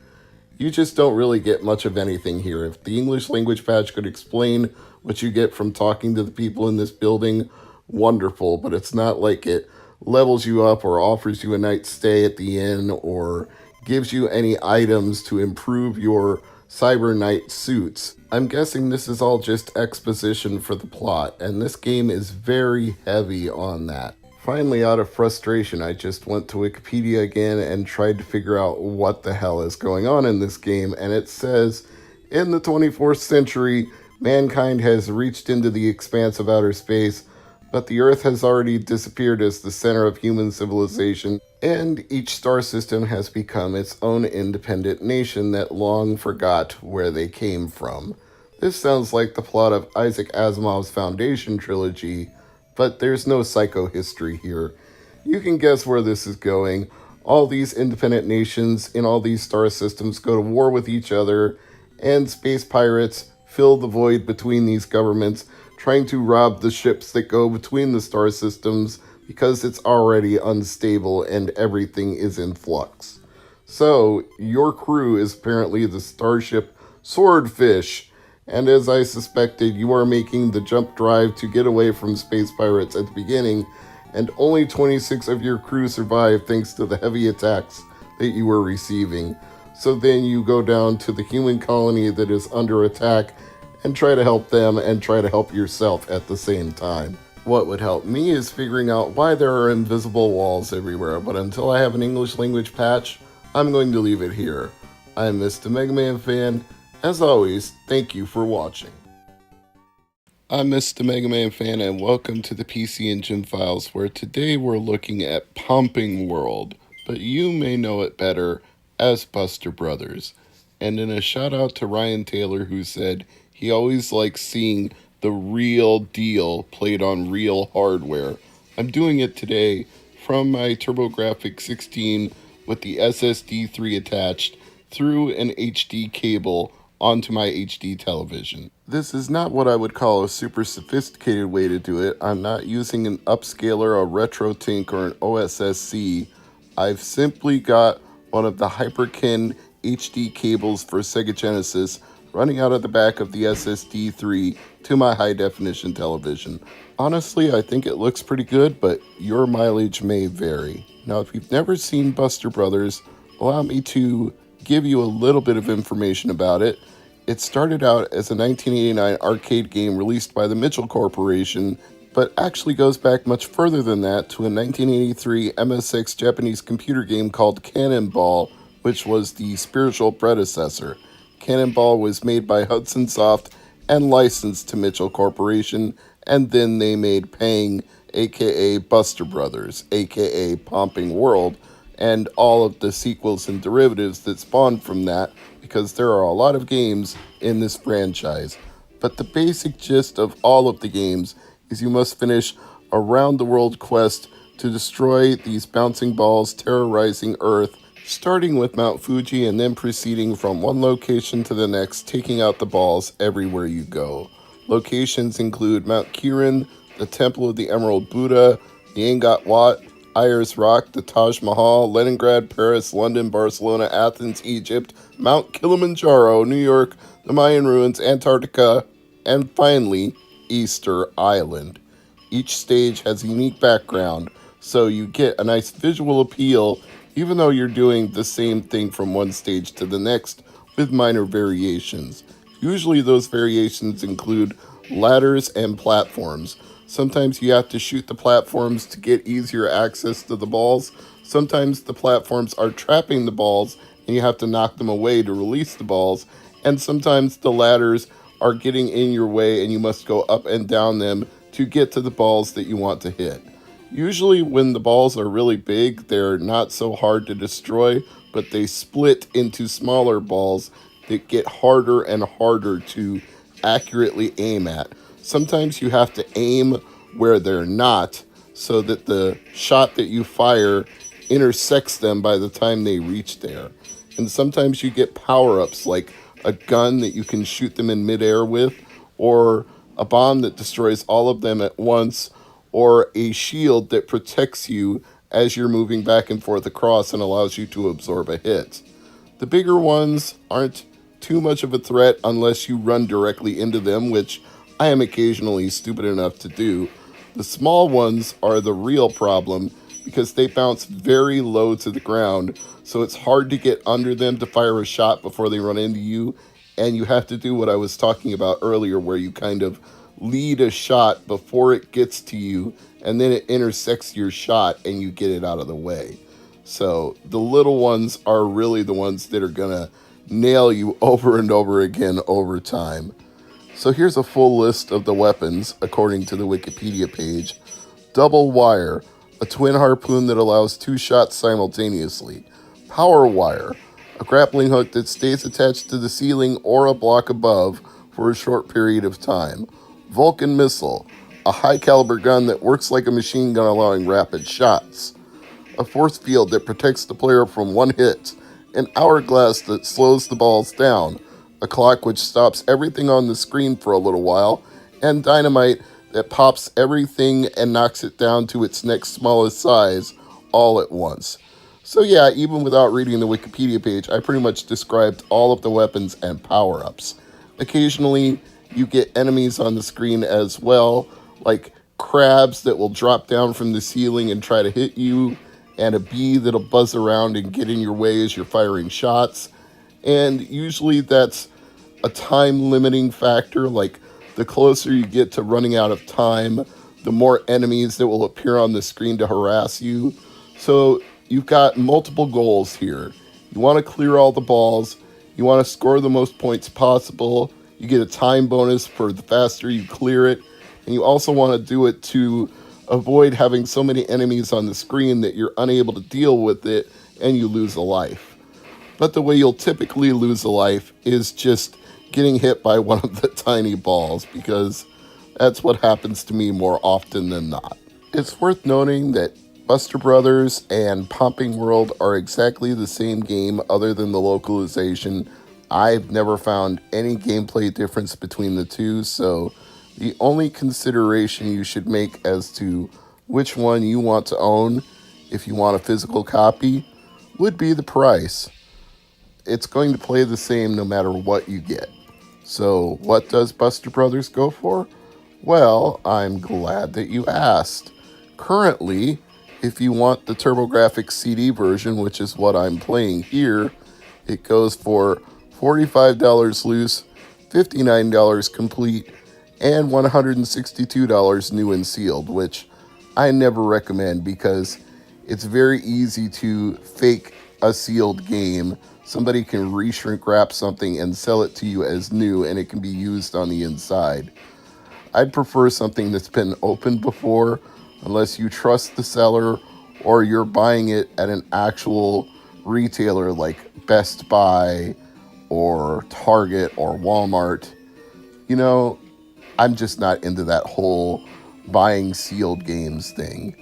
you just don't really get much of anything here. If the English language patch could explain what you get from talking to the people in this building, wonderful, but it's not like it levels you up or offers you a night's stay at the inn or gives you any items to improve your Cyber Knight suits. I'm guessing this is all just exposition for the plot, and this game is very heavy on that. Finally, out of frustration, I just went to Wikipedia again and tried to figure out what the hell is going on in this game, and it says, in the 24th century, mankind has reached into the expanse of outer space, but the Earth has already disappeared as the center of human civilization, and each star system has become its own independent nation that long forgot where they came from. This sounds like the plot of Isaac Asimov's Foundation trilogy, but there's no psychohistory here. You can guess where this is going. All these independent nations in all these star systems go to war with each other, and space pirates fill the void between these governments, trying to rob the ships that go between the star systems because it's already unstable and everything is in flux. So, your crew is apparently the starship Swordfish, and as I suspected, you are making the jump drive to get away from space pirates at the beginning, and only 26 of your crew survive thanks to the heavy attacks that you were receiving. So then you go down to the human colony that is under attack and try to help them and try to help yourself at the same time. What would help me is figuring out why there are invisible walls everywhere, but until I have an English language patch, I'm going to leave it here. I'm Mr. MegaManFan. As always, thank you for watching. I'm Mr. MegaManFan and welcome to the PC Engine Files, where today we're looking at Pumping World, but you may know it better as Buster Brothers. And in a shout out to Ryan Taylor, who said he always likes seeing the real deal played on real hardware, I'm doing it today from my TurboGrafx 16 with the SSD 3 attached through an HD cable onto my HD television. This is not what I would call a super sophisticated way to do it. I'm not using an upscaler, a RetroTink, or an OSSC. I've simply got one of the Hyperkin HD cables for Sega Genesis running out of the back of the SSD 3 to my high definition television. Honestly, I think it looks pretty good, but your mileage may vary. Now, if you've never seen Buster Brothers, allow me to give you a little bit of information about it. It started out as a 1989 arcade game released by the Mitchell Corporation, but actually goes back much further than that to a 1983 MSX Japanese computer game called Cannonball, which was the spiritual predecessor. Cannonball was made by Hudson Soft and licensed to Mitchell Corporation, and then they made Pang, aka Buster Brothers, aka Pumping World, and all of the sequels and derivatives that spawned from that, because there are a lot of games in this franchise. But the basic gist of all of the games is you must finish a round-the-world quest to destroy these bouncing balls terrorizing Earth, starting with Mount Fuji and then proceeding from one location to the next, taking out the balls everywhere you go. Locations include Mount Kirin, the Temple of the Emerald Buddha, the Angkor Wat, Ayers Rock, the Taj Mahal, Leningrad, Paris, London, Barcelona, Athens, Egypt, Mount Kilimanjaro, New York, the Mayan ruins, Antarctica, and finally, Easter Island. Each stage has a unique background, so you get a nice visual appeal even though you're doing the same thing from one stage to the next with minor variations. Usually those variations include ladders and platforms. Sometimes you have to shoot the platforms to get easier access to the balls. Sometimes the platforms are trapping the balls and you have to knock them away to release the balls. And sometimes the ladders are getting in your way and you must go up and down them to get to the balls that you want to hit. Usually when the balls are really big, they're not so hard to destroy, but they split into smaller balls that get harder and harder to accurately aim at. Sometimes you have to aim where they're not so that the shot that you fire intersects them by the time they reach there. And sometimes you get power-ups like a gun that you can shoot them in midair with, or a bomb that destroys all of them at once, or a shield that protects you as you're moving back and forth across and allows you to absorb a hit. The bigger ones aren't too much of a threat unless you run directly into them, which I am occasionally stupid enough to do. The small ones are the real problem because they bounce very low to the ground, so it's hard to get under them to fire a shot before they run into you, and you have to do what I was talking about earlier where you kind of lead a shot before it gets to you, and then it intersects your shot and you get it out of the way. So the little ones are really the ones that are gonna nail you over and over again over time. So here's a full list of the weapons according to the Wikipedia page. Double wire, a twin harpoon that allows 2 shots simultaneously. Power wire, a grappling hook that stays attached to the ceiling or a block above for a short period of time. Vulcan missile, a high caliber gun that works like a machine gun allowing rapid shots. A force field that protects the player from one hit. An hourglass that slows the balls down. A clock which stops everything on the screen for a little while. And dynamite that pops everything and knocks it down to its next smallest size all at once. So yeah, even without reading the Wikipedia page, I pretty much described all of the weapons and power-ups. Occasionally, you get enemies on the screen as well, like crabs that will drop down from the ceiling and try to hit you, and a bee that'll buzz around and get in your way as you're firing shots. And usually that's a time-limiting factor, like the closer you get to running out of time, the more enemies that will appear on the screen to harass you. So you've got multiple goals here. You want to clear all the balls. You want to score the most points possible. You get a time bonus for the faster you clear it. And you also want to do it to avoid having so many enemies on the screen that you're unable to deal with it and you lose a life. But the way you'll typically lose a life is just getting hit by one of the tiny balls, because that's what happens to me more often than not. It's worth noting that Buster Brothers and Pumping World are exactly the same game other than the localization. I've never found any gameplay difference between the two, so the only consideration you should make as to which one you want to own, if you want a physical copy, would be the price. It's going to play the same no matter what you get. So what does Buster Brothers go for? Well, I'm glad that you asked. Currently, if you want the TurboGrafx CD version, which is what I'm playing here, it goes for $45 loose, $59 complete, and $162 new and sealed, which I never recommend because it's very easy to fake a sealed game. Somebody can reshrink wrap something and sell it to you as new, and it can be used on the inside. I'd prefer something that's been opened before, unless you trust the seller or you're buying it at an actual retailer like Best Buy or Target or Walmart. You know, I'm just not into that whole buying sealed games thing.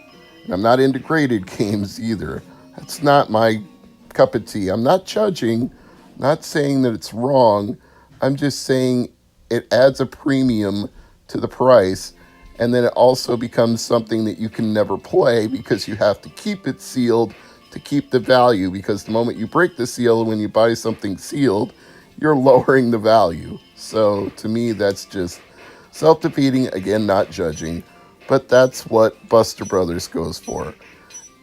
And I'm not into graded games either. That's not my cup of tea. I'm not judging, not saying that it's wrong. I'm just saying it adds a premium to the price, and then it also becomes something that you can never play because you have to keep it sealed to keep the value, because the moment you break the seal when you buy something sealed, you're lowering the value. So to me, that's just self-defeating. Again, not judging, but that's what Buster Brothers goes for.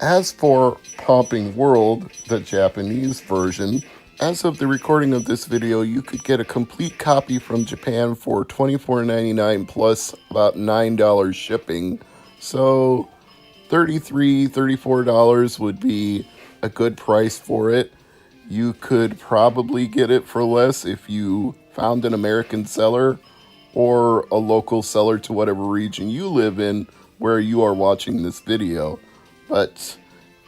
As for Pumping World, the Japanese version, as of the recording of this video, you could get a complete copy from Japan for $24.99 plus about $9 shipping. So $33, $34 would be a good price for it. You could probably get it for less if you found an American seller or a local seller to whatever region you live in where you are watching this video. But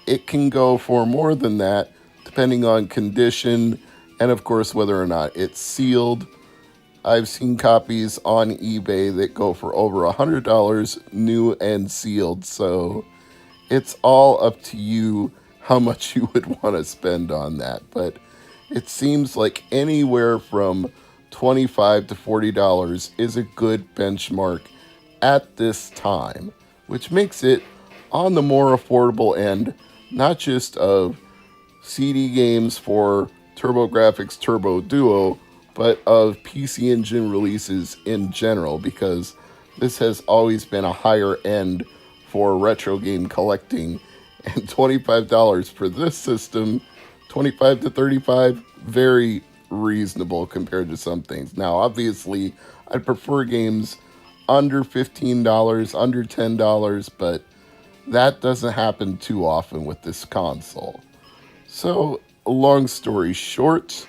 it can go for more than that, depending on condition and, of course, whether or not it's sealed. I've seen copies on eBay that go for over $100 new and sealed, so it's all up to you how much you would want to spend on that. But it seems like anywhere from $25 to $40 is a good benchmark at this time, which makes it on the more affordable end, not just of CD games for TurboGrafx Turbo Duo, but of PC Engine releases in general, because this has always been a higher end for retro game collecting. And $25 for this system, 25 to 35, very reasonable compared to some things. Now, obviously, I'd prefer games under $15, under $10, but that doesn't happen too often with this console. So, long story short,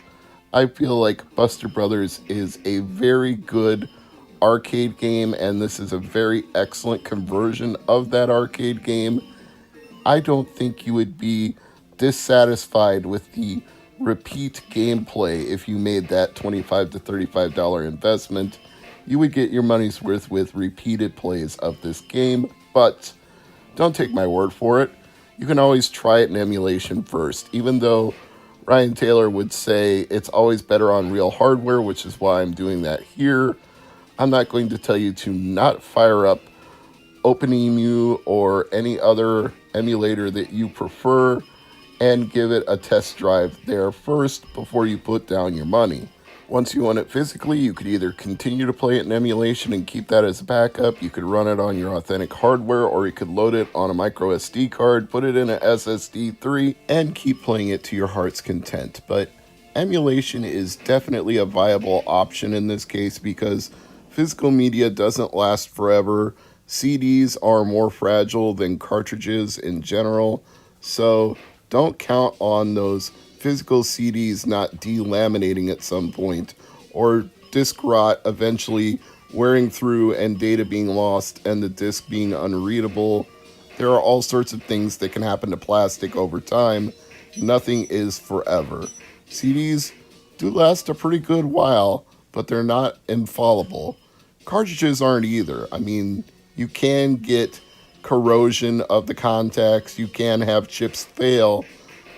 I feel like Buster Brothers is a very good arcade game, and this is a very excellent conversion of that arcade game. I don't think you would be dissatisfied with the repeat gameplay if you made that $25 to $35 investment. You would get your money's worth with repeated plays of this game, but don't take my word for it. You can always try it in emulation first, even though Ryan Taylor would say it's always better on real hardware, which is why I'm doing that here. I'm not going to tell you to not fire up OpenEMU or any other emulator that you prefer and give it a test drive there first before you put down your money. Once you own it physically, you could either continue to play it in emulation and keep that as a backup. You could run it on your authentic hardware, or you could load it on a micro SD card, put it in an SSD 3, and keep playing it to your heart's content. But emulation is definitely a viable option in this case, because physical media doesn't last forever. CDs are more fragile than cartridges in general, so don't count on those physical CDs not delaminating at some point, or disc rot eventually wearing through and data being lost and the disc being unreadable. There are all sorts of things that can happen to plastic over time. Nothing is forever. CDs do last a pretty good while, but they're not infallible. Cartridges aren't either. I mean, you can get corrosion of the contacts, you can have chips fail.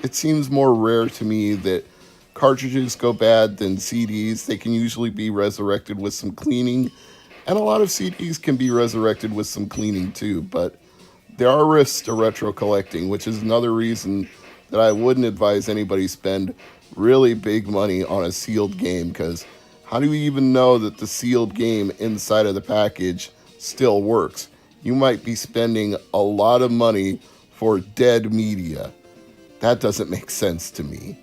It seems more rare to me that cartridges go bad than CDs. They can usually be resurrected with some cleaning, and a lot of CDs can be resurrected with some cleaning too, but there are risks to retro collecting, which is another reason that I wouldn't advise anybody spend really big money on a sealed game, because how do you even know that the sealed game inside of the package still works? You might be spending a lot of money for dead media. That doesn't make sense to me.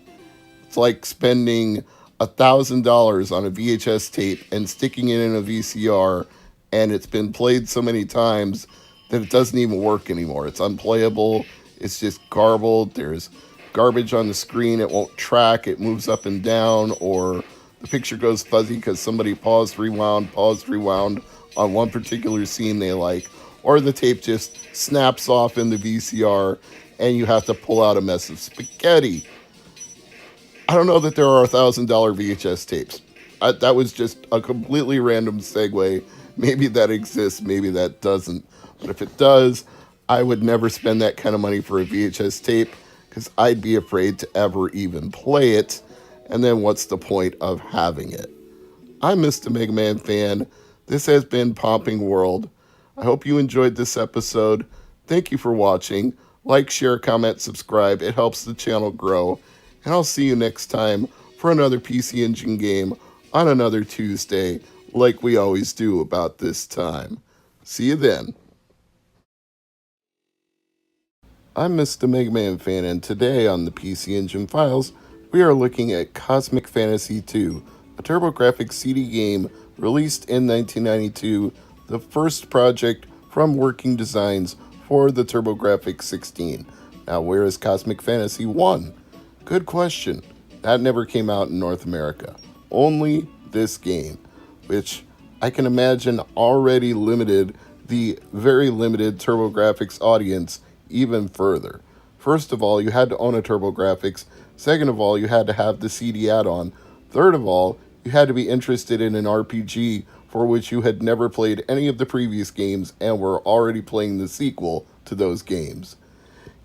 It's like spending $1,000 on a VHS tape and sticking it in a VCR, and it's been played so many times that it doesn't even work anymore. It's unplayable. It's just garbled. There's garbage on the screen. It won't track. It moves up and down, or the picture goes fuzzy because somebody paused, rewound on one particular scene they like, or the tape just snaps off in the VCR and you have to pull out a mess of spaghetti. I don't know that there are $1,000 VHS tapes. That was just a completely random segue. Maybe that exists, maybe that doesn't. But if it does, I would never spend that kind of money for a VHS tape, because I'd be afraid to ever even play it. And then what's the point of having it? I'm Mr. MegaManFan. This has been Popping World. I hope you enjoyed this episode. Thank you for watching. Like, share, comment, subscribe. It helps the channel grow. And I'll see you next time for another PC Engine game on another Tuesday, like we always do about this time. See you then. I'm Mr. MegaManFan, and today on the PC Engine Files, we are looking at Cosmic Fantasy II, a TurboGrafx CD game released in 1992, the first project from Working Designs for the TurboGrafx 16. Now, where is Cosmic Fantasy 1? Good question. That never came out in North America. Only this game, which I can imagine already limited the very limited TurboGrafx audience even further. First of all, you had to own a TurboGrafx. Second of all, you had to have the CD add-on. Third of all, you had to be interested in an RPG for which you had never played any of the previous games and were already playing the sequel to those games.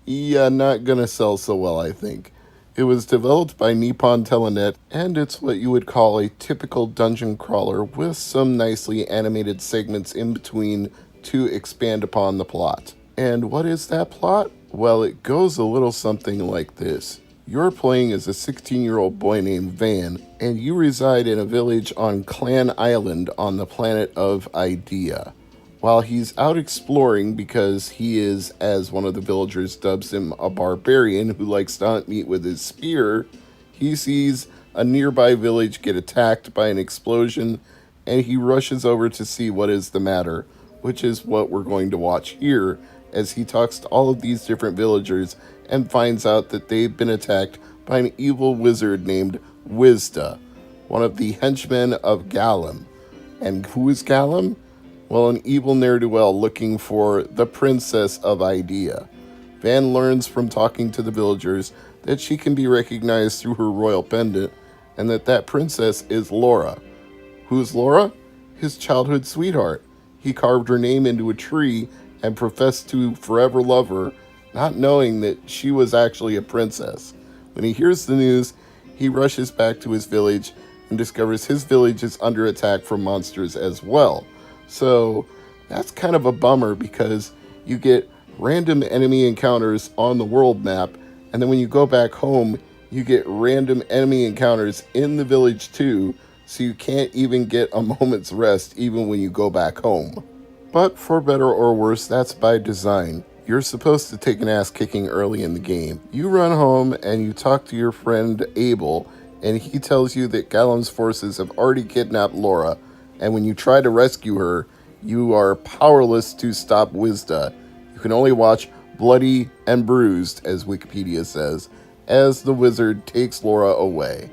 Yeah, not gonna sell so well, I think. It was developed by Nippon Telenet, and it's what you would call a typical dungeon crawler with some nicely animated segments in between to expand upon the plot. And what is that plot? Well, it goes a little something like this. You're playing as a 16-year-old boy named Van, and you reside in a village on Clan Island on the planet of Idea. While he's out exploring because he is, as one of the villagers dubs him, a barbarian who likes to hunt meat with his spear, he sees a nearby village get attacked by an explosion, and he rushes over to see what is the matter, which is what we're going to watch here, as he talks to all of these different villagers and finds out that they've been attacked by an evil wizard named Wisda, one of the henchmen of Gallum. And who is Gallum? Well, an evil ne'er-do-well looking for the Princess of Idea. Van learns from talking to the villagers that she can be recognized through her royal pendant, and that princess is Laura. Who's Laura? His childhood sweetheart. He carved her name into a tree and professed to forever love her, not knowing that she was actually a princess. When he hears the news, he rushes back to his village and discovers his village is under attack from monsters as well. So that's kind of a bummer because you get random enemy encounters on the world map, and then when you go back home, you get random enemy encounters in the village too, so you can't even get a moment's rest even when you go back home. But for better or worse, that's by design. You're supposed to take an ass kicking early in the game. You run home and you talk to your friend Abel, and he tells you that Gallum's forces have already kidnapped Laura, and when you try to rescue her, you are powerless to stop Wisda. You can only watch bloody and bruised, as Wikipedia says, as the wizard takes Laura away.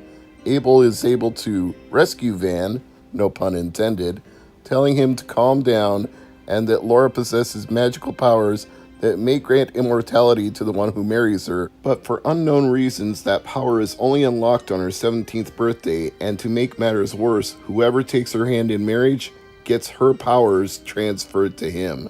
Abel is able to rescue Van, no pun intended, telling him to calm down and that Laura possesses magical powers that may grant immortality to the one who marries her, but for unknown reasons that power is only unlocked on her 17th birthday, and to make matters worse, whoever takes her hand in marriage gets her powers transferred to him.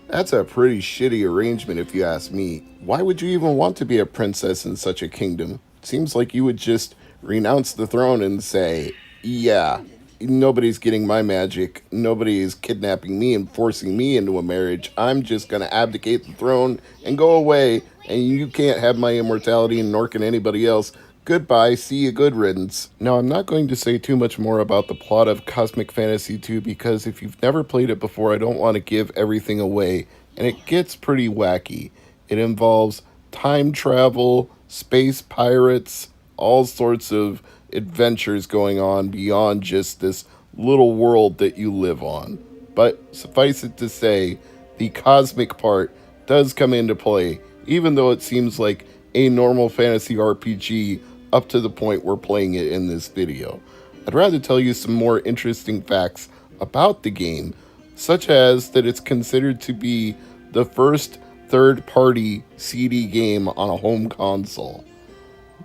That's a pretty shitty arrangement if you ask me. Why would you even want to be a princess in such a kingdom? It seems like you would just renounce the throne and say, yeah, nobody's getting my magic, nobody is kidnapping me and forcing me into a marriage, I'm just going to abdicate the throne and go away, and you can't have my immortality and nor can anybody else. Goodbye, see you, good riddance. Now, I'm not going to say too much more about the plot of Cosmic Fantasy 2 because if you've never played it before, I don't want to give everything away, and it gets pretty wacky. It involves time travel, space pirates, all sorts of adventures going on beyond just this little world that you live on. But suffice it to say, the cosmic part does come into play, even though it seems like a normal fantasy RPG up to the point we're playing it in this video. I'd rather tell you some more interesting facts about the game, such as that it's considered to be the first third-party CD game on a home console.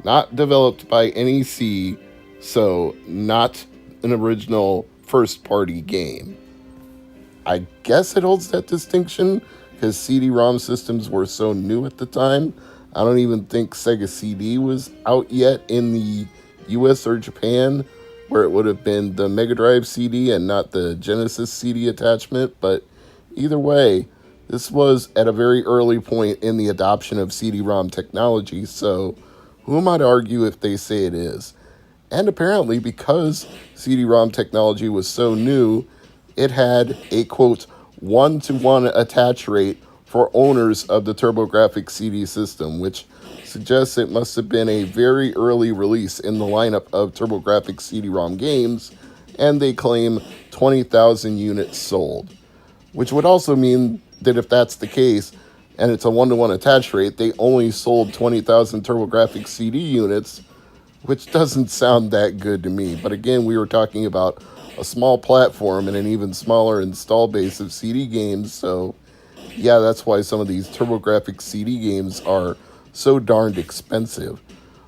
Not developed by NEC, so not an original first-party game. I guess it holds that distinction because CD-ROM systems were so new at the time. I don't even think Sega CD was out yet in the US or Japan, where it would have been the Mega Drive CD and not the Genesis CD attachment. But either way, this was at a very early point in the adoption of CD-ROM technology, so who am I to argue if they say it is? And apparently, because CD-ROM technology was so new, it had a, quote, 1-to-1 attach rate for owners of the TurboGrafx CD system, which suggests it must have been a very early release in the lineup of TurboGrafx CD-ROM games, and they claim 20,000 units sold. Which would also mean that if that's the case, and it's a 1-to-1 attach rate, they only sold 20,000 TurboGrafx CD units, which doesn't sound that good to me. But again, we were talking about a small platform and an even smaller install base of CD games, so yeah, that's why some of these TurboGrafx CD games are so darned expensive.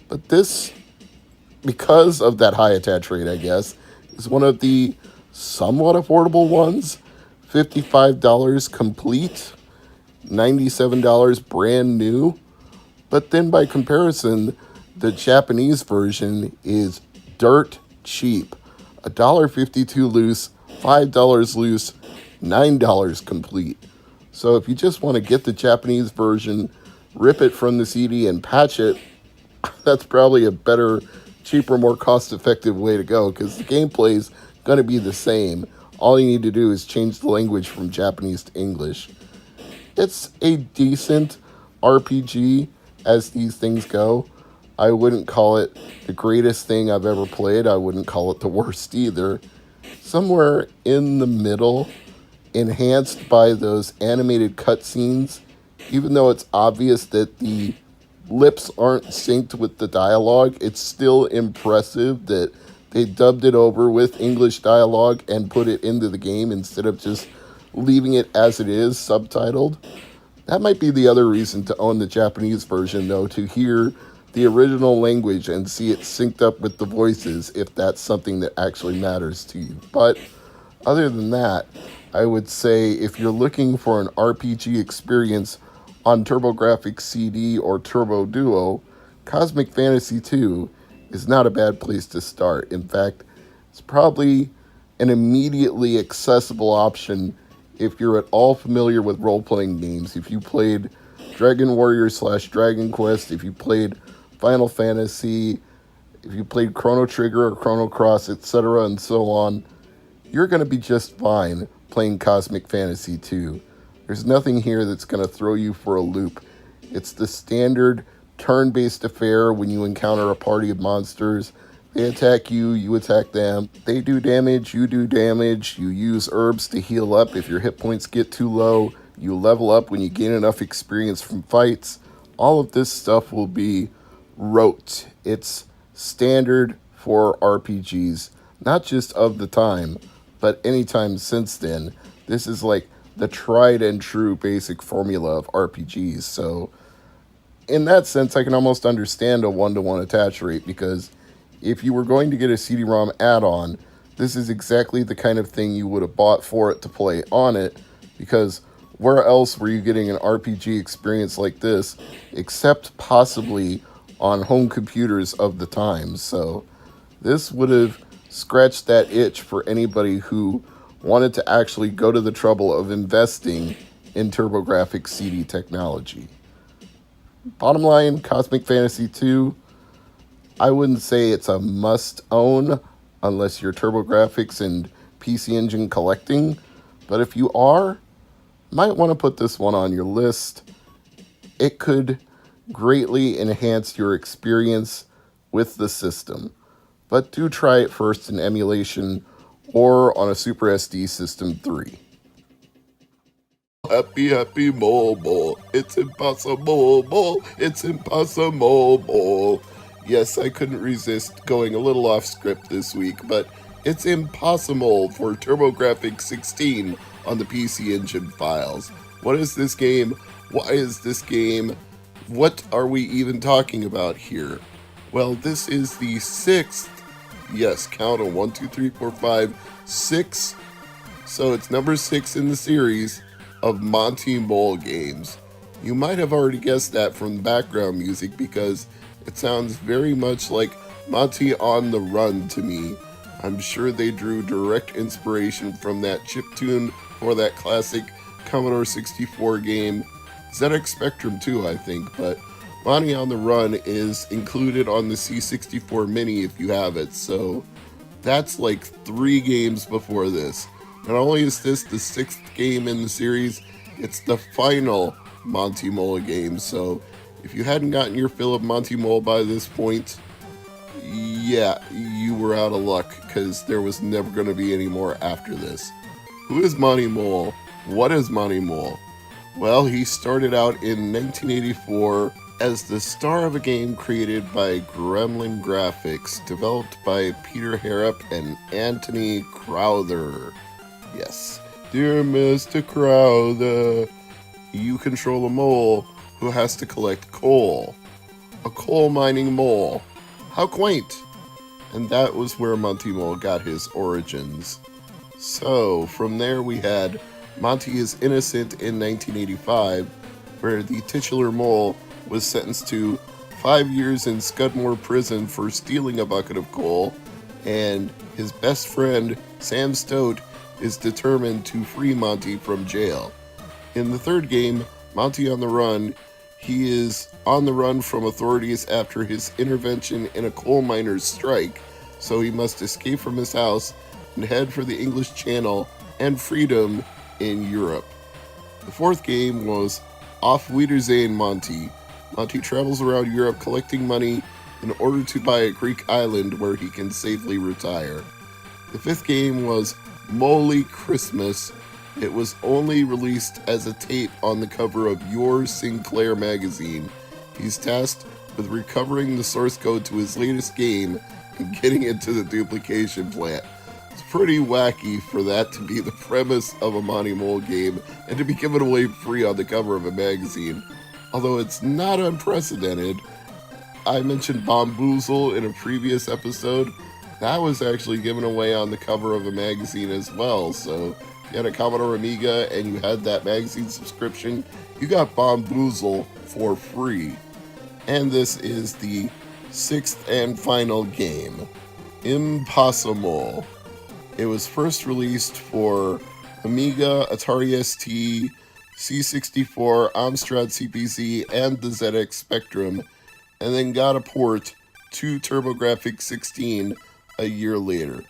But this, because of that high attach rate, I guess, is one of the somewhat affordable ones. $55 complete, $97 brand new. But then by comparison, the Japanese version is dirt cheap. $1.52 loose, $5 loose, $9 complete. So if you just want to get the Japanese version, rip it from the CD and patch it, That's probably a better, cheaper, more cost-effective way to go because the gameplay is going to be the same. All you need to do is change the language from Japanese to English. It's a decent RPG as these things go. I wouldn't call it the greatest thing I've ever played. I wouldn't call it the worst either. Somewhere in the middle, enhanced by those animated cutscenes, even though it's obvious that the lips aren't synced with the dialogue, it's still impressive that they dubbed it over with English dialogue and put it into the game instead of just leaving it as it is, subtitled. That might be the other reason to own the Japanese version, though, to hear the original language and see it synced up with the voices if that's something that actually matters to you. But other than that, I would say if you're looking for an RPG experience on TurboGrafx CD or Turbo Duo, Cosmic Fantasy 2 is not a bad place to start. In fact, it's probably an immediately accessible option if you're at all familiar with role-playing games. If you played Dragon Warrior / Dragon Quest, if you played Final Fantasy, if you played Chrono Trigger or Chrono Cross, etc., and so on, you're going to be just fine playing Cosmic Fantasy 2. There's nothing here that's going to throw you for a loop. It's the standard turn-based affair when you encounter a party of monsters. They attack you, you attack them. They do damage, you do damage. You use herbs to heal up if your hit points get too low. You level up when you gain enough experience from fights. All of this stuff will be rote. It's standard for RPGs, not just of the time, but any time since then. This is like the tried and true basic formula of RPGs. So in that sense, I can almost understand a 1-to-1 attach rate, because if you were going to get a CD-ROM add-on, this is exactly the kind of thing you would have bought for it to play on it, because where else were you getting an RPG experience like this, except possibly on home computers of the time? So this would have scratched that itch for anybody who wanted to actually go to the trouble of investing in TurboGrafx CD technology. Bottom line, Cosmic Fantasy 2, I wouldn't say it's a must-own unless you're TurboGrafx and PC Engine collecting, but if you are, might want to put this one on your list. It could greatly enhance your experience with the system, but do try it first in emulation or on a Super SD System 3. Happy, happy mobile. It's impossible. It's impossible. Yes, I couldn't resist going a little off script this week, but it's impossible for TurboGrafx 16 on the PC Engine files. What is this game? Why is this game? What are we even talking about here? Well, this is the 6th, yes, count on 1, 2, 3, 4, 5, 6, so it's number 6 in the series of Monty Mole games. You might have already guessed that from the background music, because it sounds very much like Monty on the Run to me. I'm sure they drew direct inspiration from that chiptune for that classic Commodore 64 game, ZX Spectrum too, I think, but Monty on the Run is included on the C64 Mini if you have it, so that's like 3 games before this. Not only is this the 6th game in the series, it's the final Monty Mole game, so if you hadn't gotten your fill of Monty Mole by this point, yeah, you were out of luck, because there was never going to be any more after this. Who is Monty Mole? What is Monty Mole? Well, he started out in 1984 as the star of a game created by Gremlin Graphics, developed by Peter Harrop and Anthony Crowther. Yes, dear Mr. Crowther, you control a mole who has to collect coal. A coal mining mole. How quaint! And that was where Monty Mole got his origins. So, from there we had Monty is Innocent in 1985, where the titular mole was sentenced to 5 years in Scudmore prison for stealing a bucket of coal, and his best friend, Sam Stoat, is determined to free Monty from jail. In the third game, Monty on the Run, he is on the run from authorities after his intervention in a coal miner's strike, so he must escape from his house and head for the English Channel and freedom in Europe. The fourth game was Auf Wiedersehen Monty. Monty travels around Europe collecting money in order to buy a Greek island where he can safely retire. The fifth game was Moly Christmas. It was only released as a tape on the cover of Your Sinclair magazine. He's tasked with recovering the source code to his latest game and getting it to the duplication plant. It's pretty wacky for that to be the premise of a Monty Mole game and to be given away free on the cover of a magazine. Although it's not unprecedented. I mentioned Bomboozle in a previous episode. That was actually given away on the cover of a magazine as well. So if you had a Commodore Amiga and you had that magazine subscription, you got Bomboozle for free. And this is the sixth and final game, Impossamole. It was first released for Amiga, Atari ST, C64, Amstrad CPC, and the ZX Spectrum, and then got a port to TurboGrafx 16 a year later.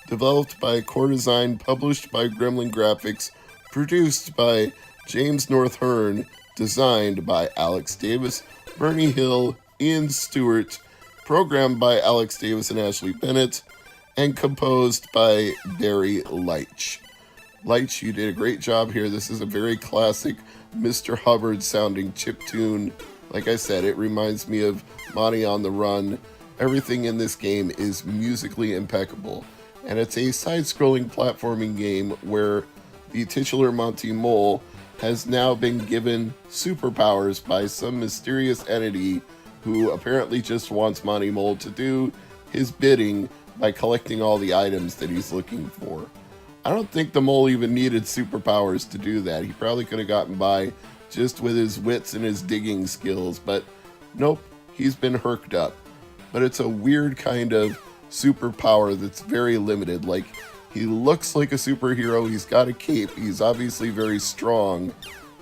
Developed by Core Design, published by Gremlin Graphics, produced by James North Hearn, designed by Alex Davis, Bernie Hill, Ian Stewart, programmed by Alex Davis and Ashley Bennett, and composed by Barry Leitch. Leitch, you did a great job here. This is a very classic Mr. Hubbard sounding chiptune. Like I said, it reminds me of Monty on the Run. Everything in this game is musically impeccable. And it's a side-scrolling platforming game where the titular Monty Mole has now been given superpowers by some mysterious entity who apparently just wants Monty Mole to do his bidding by collecting all the items that he's looking for. I don't think the mole even needed superpowers to do that. He probably could have gotten by just with his wits and his digging skills, but nope, he's been herked up. But it's a weird kind of superpower that's very limited. Like, he looks like a superhero, he's got a cape, he's obviously very strong,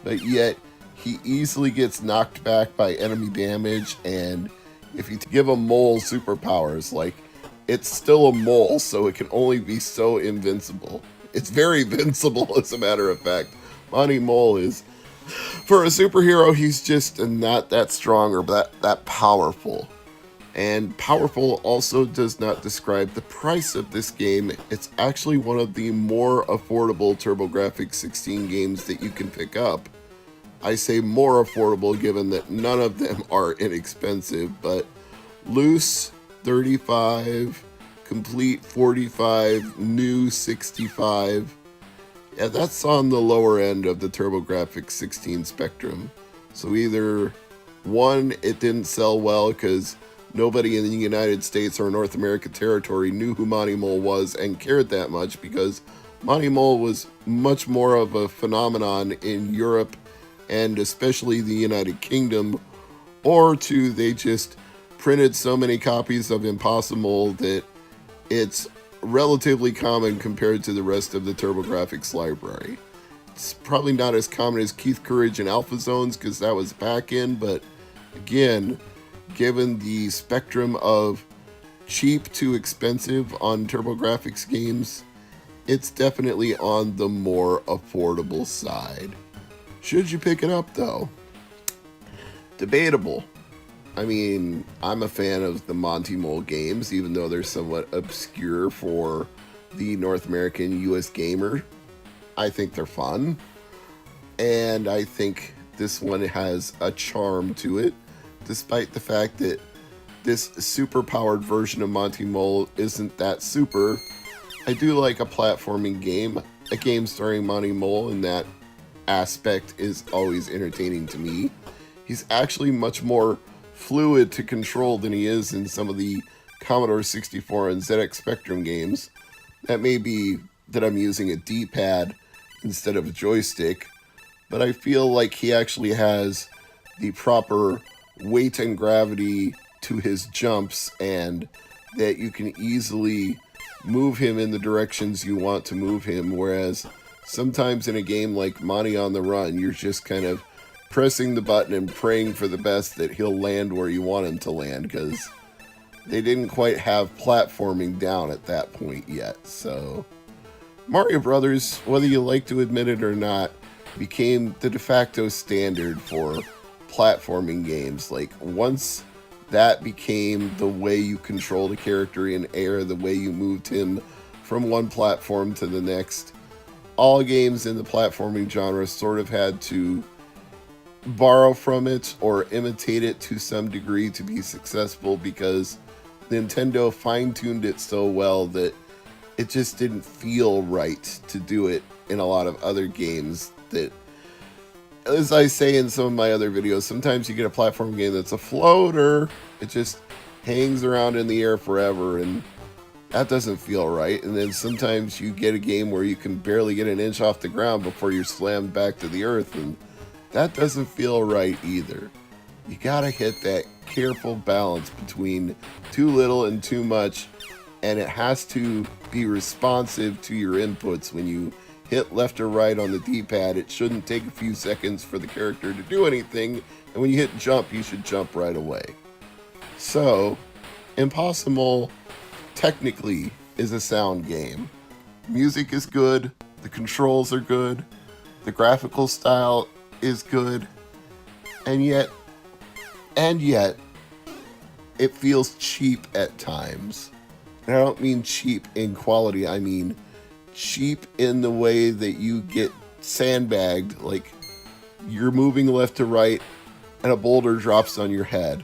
but yet he easily gets knocked back by enemy damage, and if you give a mole superpowers, like, it's still a mole, so it can only be so invincible. It's very invincible, as a matter of fact. Monty Mole is, for a superhero, he's just not that strong or that powerful. And powerful also does not describe the price of this game. It's actually one of the more affordable TurboGrafx 16 games that you can pick up. I say more affordable given that none of them are inexpensive, but loose, $35, complete $45, new $65. Yeah, that's on the lower end of the TurboGrafx 16 spectrum. So either one, it didn't sell well because nobody in the United States or North America territory knew who Monty Mole was and cared that much, because Monty Mole was much more of a phenomenon in Europe and especially the United Kingdom, or two, they just printed so many copies of Impossamole that it's relatively common compared to the rest of the TurboGrafx library. It's probably not as common as Keith Courage and Alpha Zones because that was back in, but again, given the spectrum of cheap to expensive on TurboGrafx games, it's definitely on the more affordable side. Should you pick it up though? Debatable. I mean, I'm a fan of the Monty Mole games, even though they're somewhat obscure for the North American US gamer. I think they're fun, and I think this one has a charm to it, despite the fact that this super-powered version of Monty Mole isn't that super. I do like a platforming game. A game starring Monty Mole in that aspect is always entertaining to me. He's actually much more fluid to control than he is in some of the Commodore 64 and ZX Spectrum games. That may be that I'm using a D-pad instead of a joystick, but I feel like he actually has the proper weight and gravity to his jumps, and that you can easily move him in the directions you want to move him, whereas sometimes in a game like Monty on the Run, you're just kind of pressing the button and praying for the best that he'll land where you want him to land, because they didn't quite have platforming down at that point yet. So Mario Brothers, whether you like to admit it or not, became the de facto standard for platforming games. Like, once that became the way you controlled a character in air, the way you moved him from one platform to the next, all games in the platforming genre sort of had to borrow from it or imitate it to some degree to be successful, because Nintendo fine-tuned it so well that it just didn't feel right to do it in a lot of other games. That, as I say in some of my other videos, sometimes you get a platform game that's a floater. It just hangs around in the air forever, and that doesn't feel right. And then sometimes you get a game where you can barely get an inch off the ground before you're slammed back to the earth, and that doesn't feel right either. You gotta hit that careful balance between too little and too much, and it has to be responsive to your inputs. When you hit left or right on the D-pad, it shouldn't take a few seconds for the character to do anything, and when you hit jump, you should jump right away. So, Impossamole technically is a sound game. Music is good, the controls are good, the graphical style is good, and yet, it feels cheap at times. And I don't mean cheap in quality, I mean cheap in the way that you get sandbagged, like you're moving left to right and a boulder drops on your head,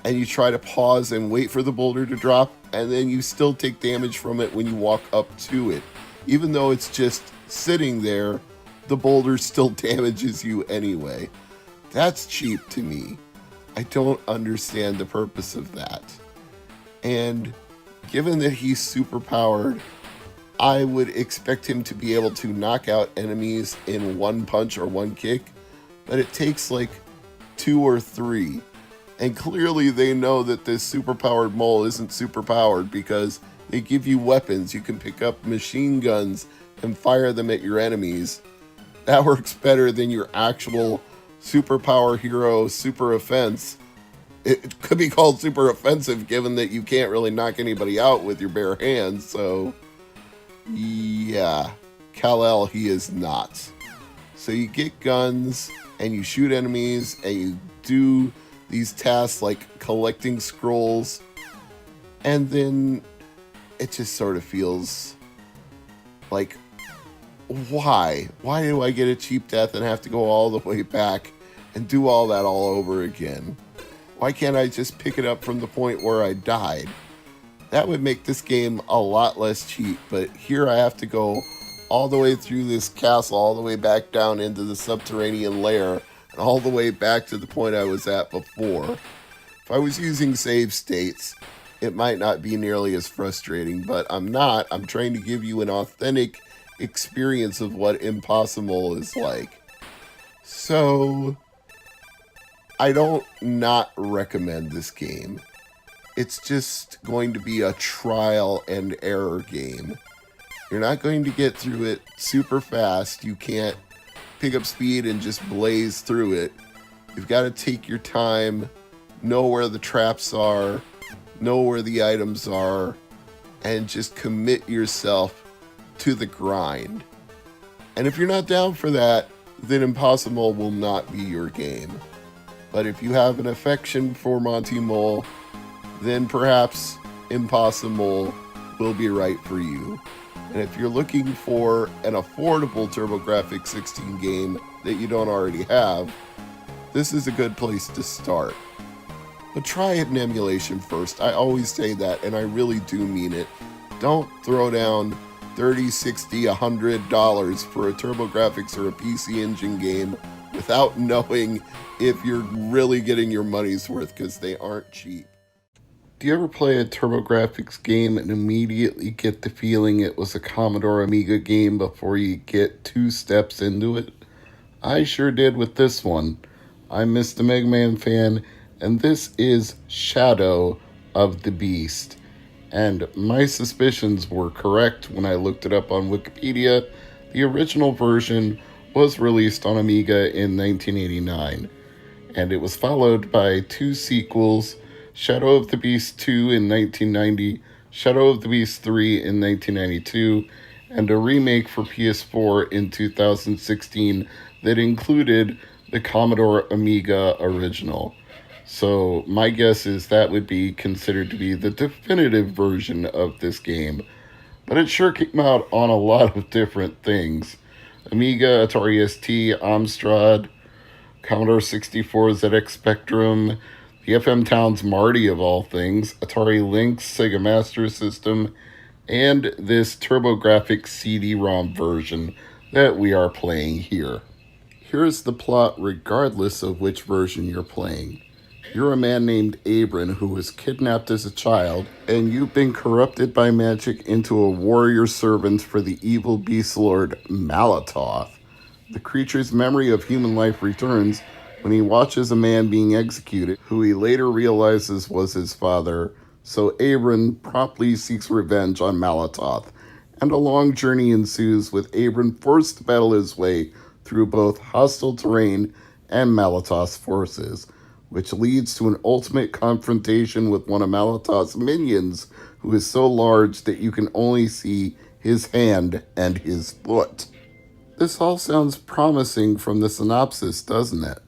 and you try to pause and wait for the boulder to drop, and then you still take damage from it when you walk up to it. Even though it's just sitting there, the boulder still damages you anyway. That's cheap to me. I don't understand the purpose of that. And given that he's super powered, I would expect him to be able to knock out enemies in one punch or one kick, but it takes like 2 or 3. And clearly they know that this super powered mole isn't super powered, because they give you weapons. You can pick up machine guns and fire them at your enemies. That works better than your actual superpower hero super offense. It could be called super offensive, given that you can't really knock anybody out with your bare hands. So yeah, Kal-El, he is not. So you get guns and you shoot enemies and you do these tasks like collecting scrolls, and then it just sort of feels like, why do I get a cheap death and have to go all the way back and do all that all over again? Why can't I just pick it up from the point where I died? That would make this game a lot less cheap, but here I have to go all the way through this castle, all the way back down into the subterranean lair, and all the way back to the point I was at before. If I was using save states, it might not be nearly as frustrating, but I'm not. I'm trying to give you an authentic experience of what Impossamole is like. So I don't not recommend this game. It's just going to be a trial and error game. You're not going to get through it super fast. You can't pick up speed and just blaze through it. You've got to take your time, know where the traps are, know where the items are, and just commit yourself to the grind. And if you're not down for that, then Impossamole will not be your game. But if you have an affection for Monty Mole, then perhaps Impossamole will be right for you. And if you're looking for an affordable TurboGrafx 16 game that you don't already have, this is a good place to start. But try it in emulation first. I always say that, and I really do mean it. Don't throw down $30, $60, $100 for a TurboGrafx or a PC Engine game without knowing if you're really getting your money's worth, because they aren't cheap. Do you ever play a TurboGrafx game and immediately get the feeling it was a Commodore Amiga game before you get 2 steps into it? I sure did with this one. I'm Mr. MegaManFan, and this is Shadow of the Beast. And my suspicions were correct when I looked it up on Wikipedia. The original version was released on Amiga in 1989, and it was followed by two sequels, Shadow of the Beast 2 in 1990, Shadow of the Beast 3 in 1992, and a remake for PS4 in 2016 that included the Commodore Amiga original. So my guess is that would be considered to be the definitive version of this game. But it sure came out on a lot of different things. Amiga, Atari ST, Amstrad, Commodore 64, ZX Spectrum, the FM Towns Marty of all things, Atari Lynx, Sega Master System, and this TurboGrafx CD-ROM version that we are playing here. Here's the plot regardless of which version you're playing. You're a man named Abram who was kidnapped as a child, and you've been corrupted by magic into a warrior servant for the evil beast lord Malatoth. The creature's memory of human life returns when he watches a man being executed, who he later realizes was his father, so Abram promptly seeks revenge on Malatoth, and a long journey ensues with Abram forced to battle his way through both hostile terrain and Malatoth's forces, which leads to an ultimate confrontation with one of Malatoth's minions, who is so large that you can only see his hand and his foot. This all sounds promising from the synopsis, doesn't it?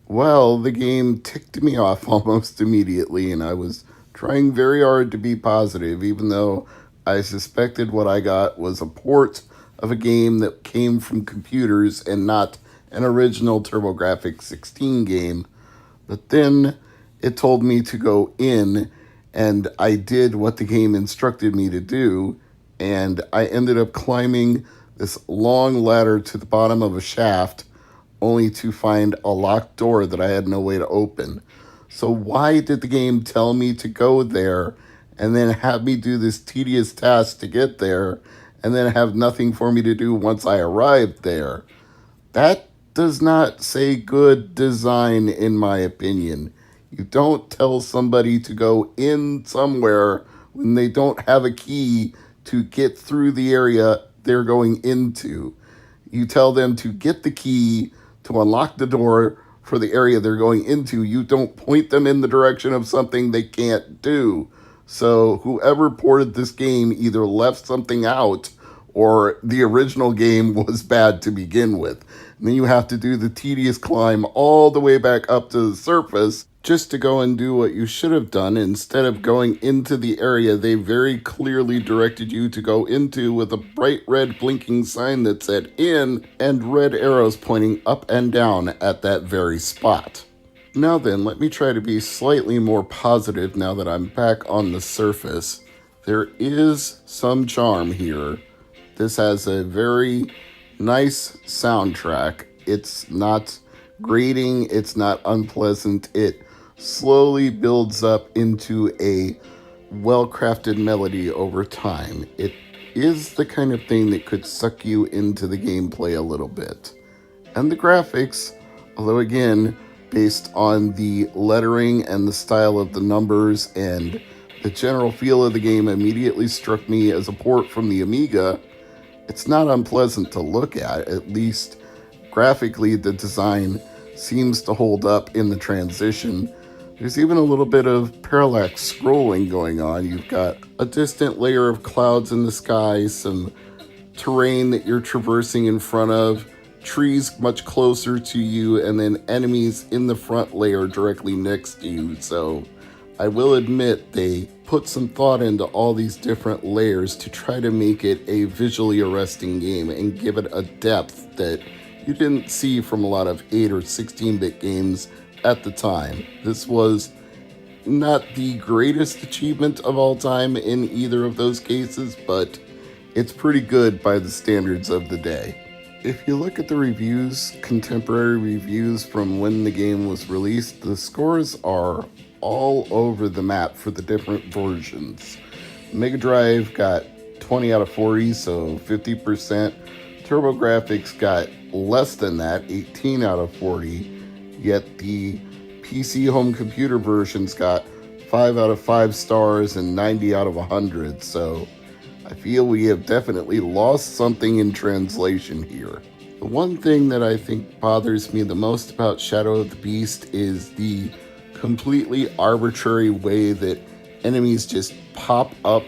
Well, the game ticked me off almost immediately, and I was trying very hard to be positive, even though I suspected what I got was a port of a game that came from computers and not an original TurboGrafx 16 game. But then it told me to go in, and I did what the game instructed me to do, and I ended up climbing this long ladder to the bottom of a shaft, only to find a locked door that I had no way to open. So why did the game tell me to go there, and then have me do this tedious task to get there, and then have nothing for me to do once I arrived there? That does not say good design, in my opinion. You don't tell somebody to go in somewhere when they don't have a key to get through the area they're going into. You tell them to get the key to unlock the door for the area they're going into. You don't point them in the direction of something they can't do. So whoever ported this game either left something out, or the original game was bad to begin with. And then you have to do the tedious climb all the way back up to the surface just to go and do what you should have done instead of going into the area they very clearly directed you to go into, with a bright red blinking sign that said in and red arrows pointing up and down at that very spot. Now then, let me try to be slightly more positive now that I'm back on the surface. There is some charm here. This has a very nice soundtrack. It's not grating, it's not unpleasant. It slowly builds up into a well-crafted melody over time. It is the kind of thing that could suck you into the gameplay a little bit. And the graphics, although again, based on the lettering and the style of the numbers and the general feel of the game, immediately struck me as a port from the Amiga. It's not unpleasant to look at least graphically the design seems to hold up in the transition. There's even a little bit of parallax scrolling going on. You've got a distant layer of clouds in the sky, some terrain that you're traversing in front of, trees much closer to you, and then enemies in the front layer directly next to you. So I will admit they put some thought into all these different layers to try to make it a visually arresting game and give it a depth that you didn't see from a lot of 8 or 16-bit games at the time. This was not the greatest achievement of all time in either of those cases, but it's pretty good by the standards of the day. If you look at the reviews, contemporary reviews from when the game was released, the scores are all over the map for the different versions. Mega Drive got 20 out of 40, so 50%. TurboGrafx got less than that, 18 out of 40. Yet the PC home computer versions got 5 out of 5 stars and 90 out of 100. So I feel we have definitely lost something in translation here. The one thing that I think bothers me the most about Shadow of the Beast is the completely arbitrary way that enemies just pop up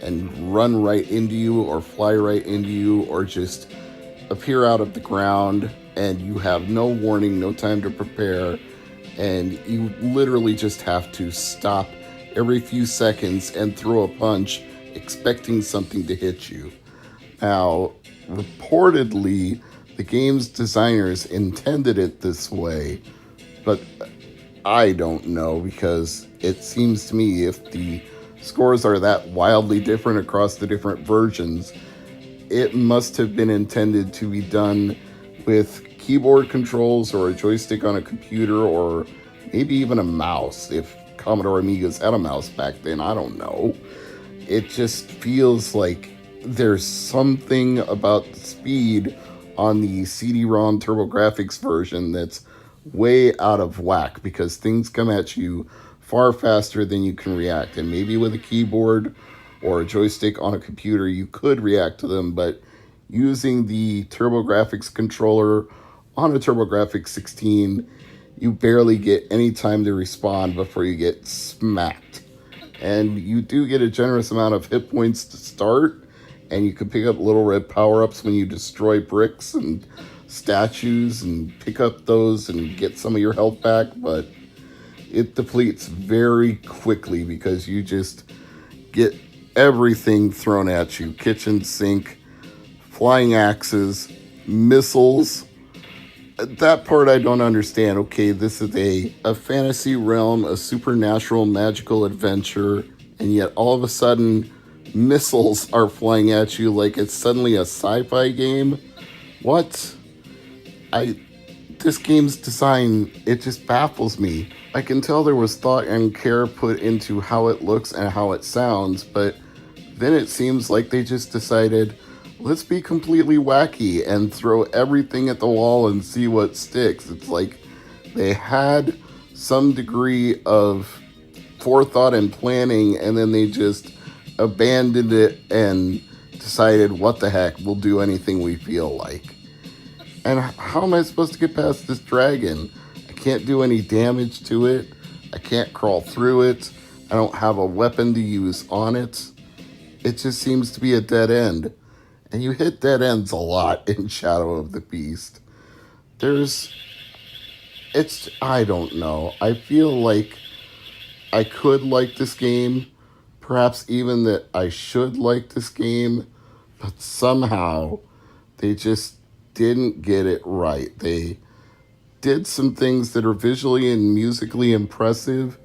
and run right into you or fly right into you or just appear out of the ground, and you have no warning, no time to prepare, and you literally just have to stop every few seconds and throw a punch expecting something to hit you. Now, reportedly, the game's designers intended it this way, but I don't know, because it seems to me if the scores are that wildly different across the different versions, it must have been intended to be done with keyboard controls or a joystick on a computer or maybe even a mouse. If Commodore Amigas had a mouse back then, I don't know. It just feels like there's something about the speed on the CD-ROM TurboGrafx version that's way out of whack, because things come at you far faster than you can react. And maybe with a keyboard or a joystick on a computer, you could react to them, but using the TurboGrafx controller on a TurboGrafx 16, you barely get any time to respond before you get smacked. And you do get a generous amount of hit points to start, and you can pick up little red power-ups when you destroy bricks and statues and pick up those and get some of your health back, but it depletes very quickly because you just get everything thrown at you. Kitchen sink, flying axes, missiles. That part I don't understand. Okay, this is a fantasy realm, a supernatural magical adventure, and yet all of a sudden missiles are flying at you like it's suddenly a sci-fi game. What? This game's design, it just baffles me. I can tell there was thought and care put into how it looks and how it sounds, but then it seems like they just decided, let's be completely wacky and throw everything at the wall and see what sticks. It's like they had some degree of forethought and planning, and then they just abandoned it and decided, what the heck, we'll do anything we feel like. And how am I supposed to get past this dragon? I can't do any damage to it. I can't crawl through it. I don't have a weapon to use on it. It just seems to be a dead end. And you hit dead ends a lot in Shadow of the Beast. I don't know. I feel like I could like this game. Perhaps even that I should like this game. But somehow they just didn't get it right. They did some things that are visually and musically impressive,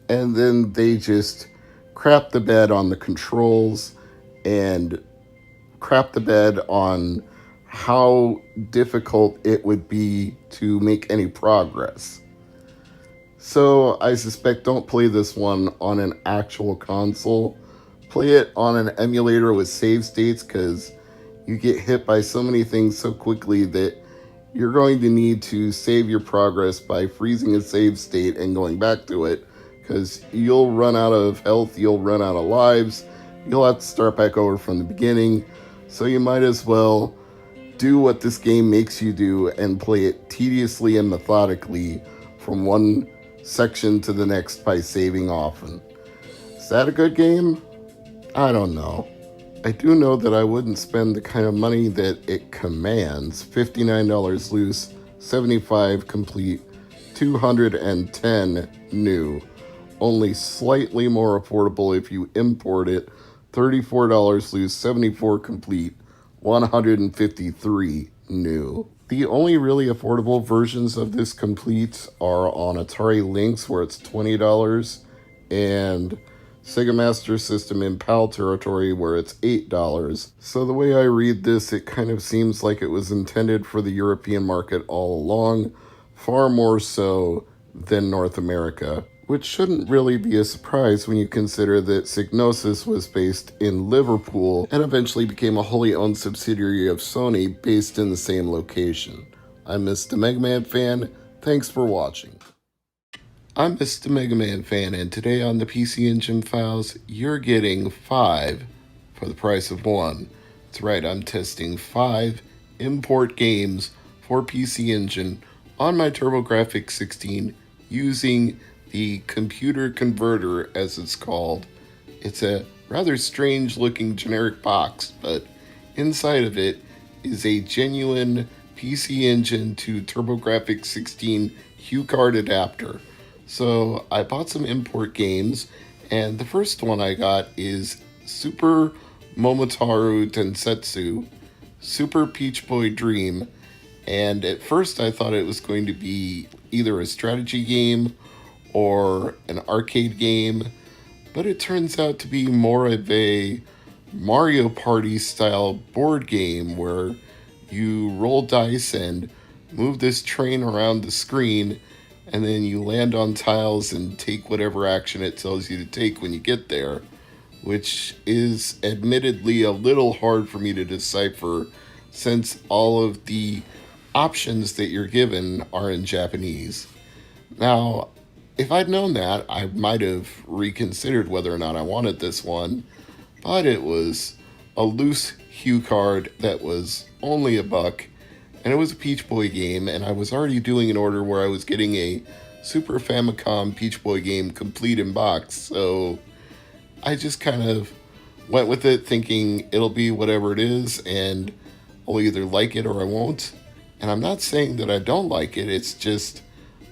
and then they just crapped the bed on the controls and crapped the bed on how difficult it would be to make any progress. So I suspect don't play this one on an actual console. Play it on an emulator with save states, because you get hit by so many things so quickly that you're going to need to save your progress by freezing a save state and going back to it, because you'll run out of health, you'll run out of lives, you'll have to start back over from the beginning. So you might as well do what this game makes you do and play it tediously and methodically from one section to the next by saving often. Is that a good game? I don't know. I do know that I wouldn't spend the kind of money that it commands. $59 loose, $75 complete, $210 new. Only slightly more affordable if you import it. $34 loose, $74 complete, $153 new. The only really affordable versions of this complete are on Atari Lynx, where it's $20, and Sega Master System in PAL territory, where it's $8. So the way I read this, it kind of seems like it was intended for the European market all along, far more so than North America, which shouldn't really be a surprise when you consider that Psygnosis was based in Liverpool and eventually became a wholly owned subsidiary of Sony based in the same location. I'm Mr. MegaManFan. Thanks for watching. I'm Mr. MegaManFan, and today on the PC Engine Files, you're getting 5 for the price of 1. That's right, I'm testing 5 import games for PC Engine on my TurboGrafx 16 using the computer converter, as it's called. It's a rather strange looking generic box, but inside of it is a genuine PC Engine to TurboGrafx 16 HuCard adapter. So I bought some import games, and the first one I got is Super Momotaro Dentetsu, Super Peach Boy Dream, and at first I thought it was going to be either a strategy game or an arcade game, but it turns out to be more of a Mario Party style board game where you roll dice and move this train around the screen, and then you land on tiles and take whatever action it tells you to take when you get there, which is admittedly a little hard for me to decipher since all of the options that you're given are in Japanese. Now, if I'd known that, I might have reconsidered whether or not I wanted this one, but it was a loose HuCard that was only $1, and it was a Peach Boy game, and I was already doing an order where I was getting a Super Famicom Peach Boy game complete in box, so I just kind of went with it thinking it'll be whatever it is, and I'll either like it or I won't. And I'm not saying that I don't like it, it's just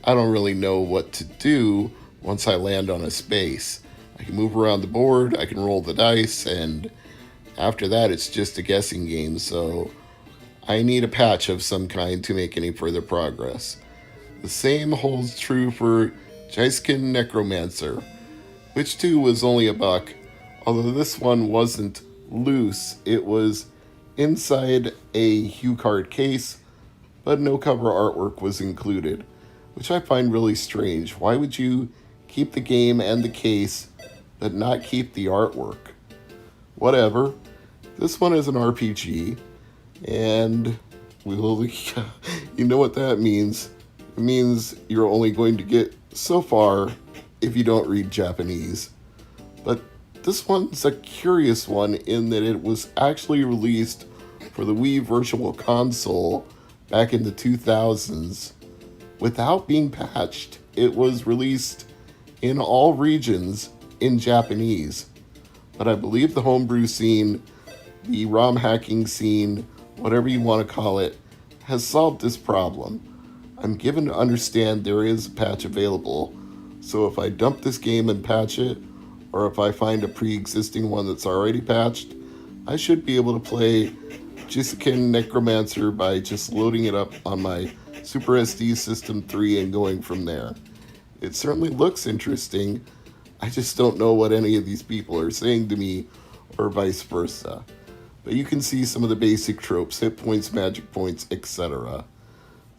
I don't really know what to do once I land on a space. I can move around the board, I can roll the dice, and after that it's just a guessing game, so I need a patch of some kind to make any further progress. The same holds true for Jaiseken Necromancer, which too was only $1, although this one wasn't loose, it was inside a HuCard case, but no cover artwork was included, which I find really strange. Why would you keep the game and the case, but not keep the artwork? Whatever. This one is an RPG, and we will, you know what that means. It means you're only going to get so far if you don't read Japanese. But this one's a curious one in that it was actually released for the Wii Virtual Console back in the 2000s without being patched. It was released in all regions in Japanese. But I believe the homebrew scene, the ROM hacking scene, whatever you want to call it, has solved this problem. I'm given to understand there is a patch available, so if I dump this game and patch it, or if I find a pre-existing one that's already patched, I should be able to play Jaiseken Necromancer by just loading it up on my Super SD System 3 and going from there. It certainly looks interesting, I just don't know what any of these people are saying to me, or vice versa. But you can see some of the basic tropes, hit points, magic points, etc.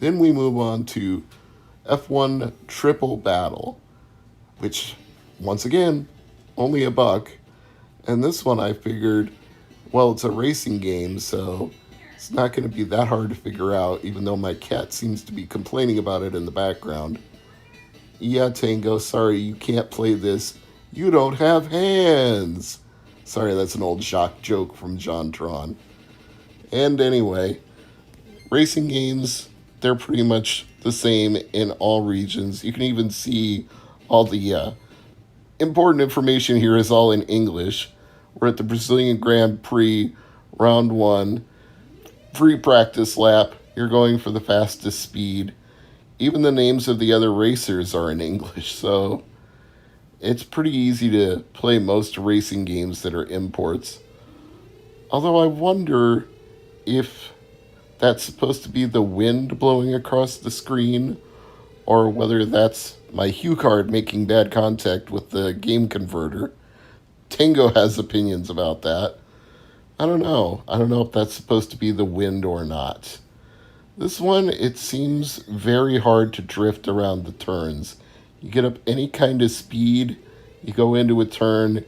Then we move on to F1 Triple Battle, which, once again, only $1. And this one I figured, well, it's a racing game, so it's not going to be that hard to figure out, even though my cat seems to be complaining about it in the background. Yeah, Tango, sorry, you can't play this. You don't have hands. Sorry, that's an old Jacques joke from John Tron. And anyway, racing games, they're pretty much the same in all regions. You can even see all the important information here is all in English. We're at the Brazilian Grand Prix, round 1. Free practice lap. You're going for the fastest speed. Even the names of the other racers are in English, so it's pretty easy to play most racing games that are imports. Although I wonder if that's supposed to be the wind blowing across the screen, or whether that's my HuCard making bad contact with the game converter. Tango has opinions about that. I don't know. I don't know if that's supposed to be the wind or not. This one, it seems very hard to drift around the turns. You get up any kind of speed, you go into a turn,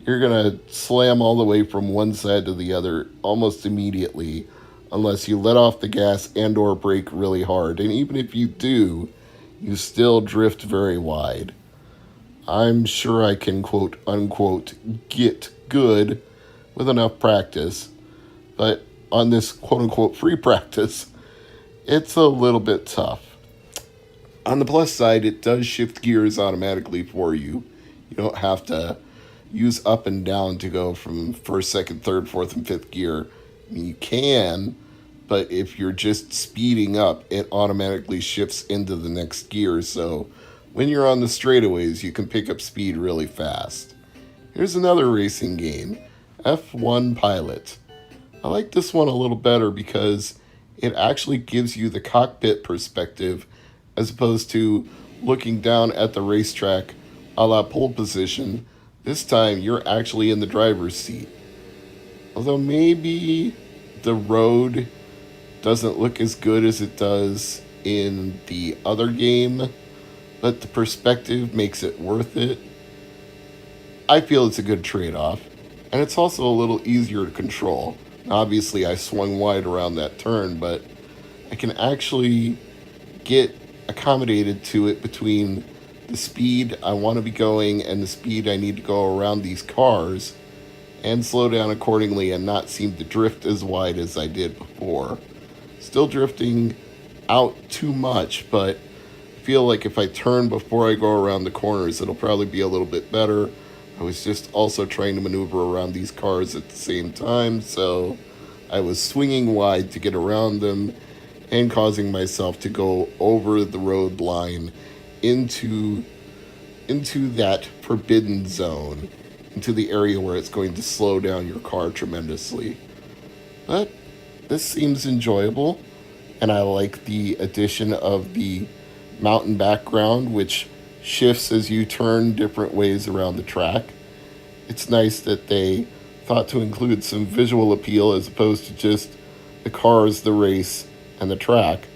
you're going to slam all the way from one side to the other almost immediately, unless you let off the gas and or brake really hard. And even if you do, you still drift very wide. I'm sure I can, quote unquote, get good with enough practice, but on this quote-unquote free practice, it's a little bit tough. On the plus side, it does shift gears automatically for you. You don't have to use up and down to go from first, second, third, fourth, and fifth gear. I mean, you can, but if you're just speeding up, it automatically shifts into the next gear. So when you're on the straightaways, you can pick up speed really fast. Here's another racing game, F1 Pilot. I like this one a little better because it actually gives you the cockpit perspective as opposed to looking down at the racetrack a la pole position. This time you're actually in the driver's seat. Although maybe the road doesn't look as good as it does in the other game, but the perspective makes it worth it. I feel it's a good trade-off, and it's also a little easier to control. Obviously, I swung wide around that turn, but I can actually get accommodated to it between the speed I want to be going and the speed I need to go around these cars, and slow down accordingly and not seem to drift as wide as I did before. Still drifting out too much, but I feel like if I turn before I go around the corners, it'll probably be a little bit better. I was just also trying to maneuver around these cars at the same time, so I was swinging wide to get around them and causing myself to go over the road line into that forbidden zone, into the area where it's going to slow down your car tremendously. But this seems enjoyable, and I like the addition of the mountain background, which shifts as you turn different ways around the track. It's nice that they thought to include some visual appeal as opposed to just the cars, the race, and the track.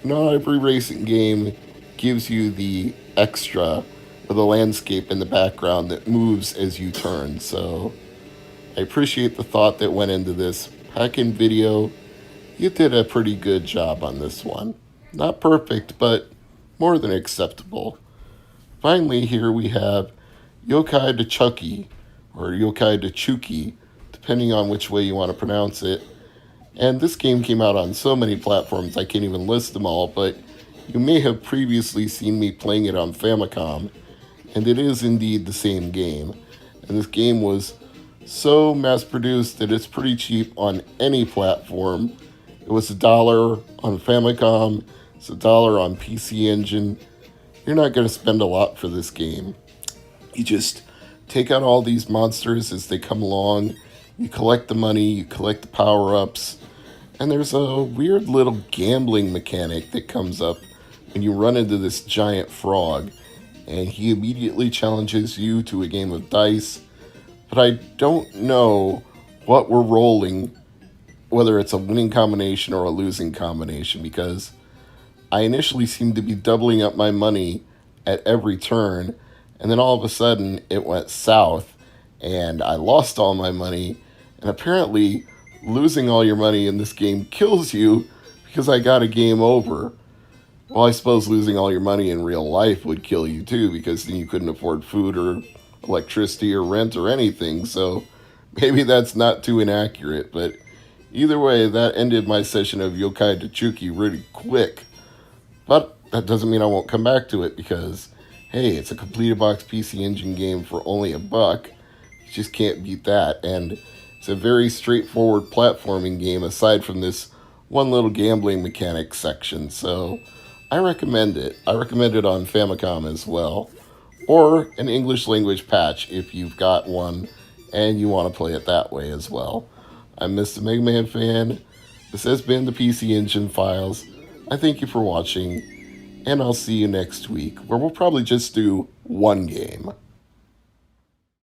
Not every racing game gives you the extra with a landscape in the background that moves as you turn, so I appreciate the thought that went into this. Pack-in Video, you did a pretty good job on this one. Not perfect, but more than acceptable. Finally, here we have Yokai Dochuki, or Yokai Dochuki, depending on which way you want to pronounce it. And this game came out on so many platforms I can't even list them all, but you may have previously seen me playing it on Famicom, and it is indeed the same game. And this game was so mass-produced that it's pretty cheap on any platform. It was $1 on Famicom, it's $1 on PC Engine. You're not going to spend a lot for this game. You just take out all these monsters as they come along, you collect the money, you collect the power-ups, and there's a weird little gambling mechanic that comes up when you run into this giant frog, and he immediately challenges you to a game of dice, but I don't know what we're rolling, whether it's a winning combination or a losing combination, because I initially seemed to be doubling up my money at every turn, and then all of a sudden it went south, and I lost all my money, and apparently losing all your money in this game kills you because I got a game over. Well, I suppose losing all your money in real life would kill you too, because then you couldn't afford food or electricity or rent or anything, so maybe that's not too inaccurate, but either way, that ended my session of Yokai Dochuki really quick. But that doesn't mean I won't come back to it, because hey, it's a completed box PC Engine game for only $1. You just can't beat that, and it's a very straightforward platforming game aside from this one little gambling mechanic section, so I recommend it. I recommend it on Famicom as well, or an English language patch if you've got one and you want to play it that way as well. I'm Mr. MegaManFan. This has been the PC Engine Files. I thank you for watching, and I'll see you next week, where we'll probably just do one game.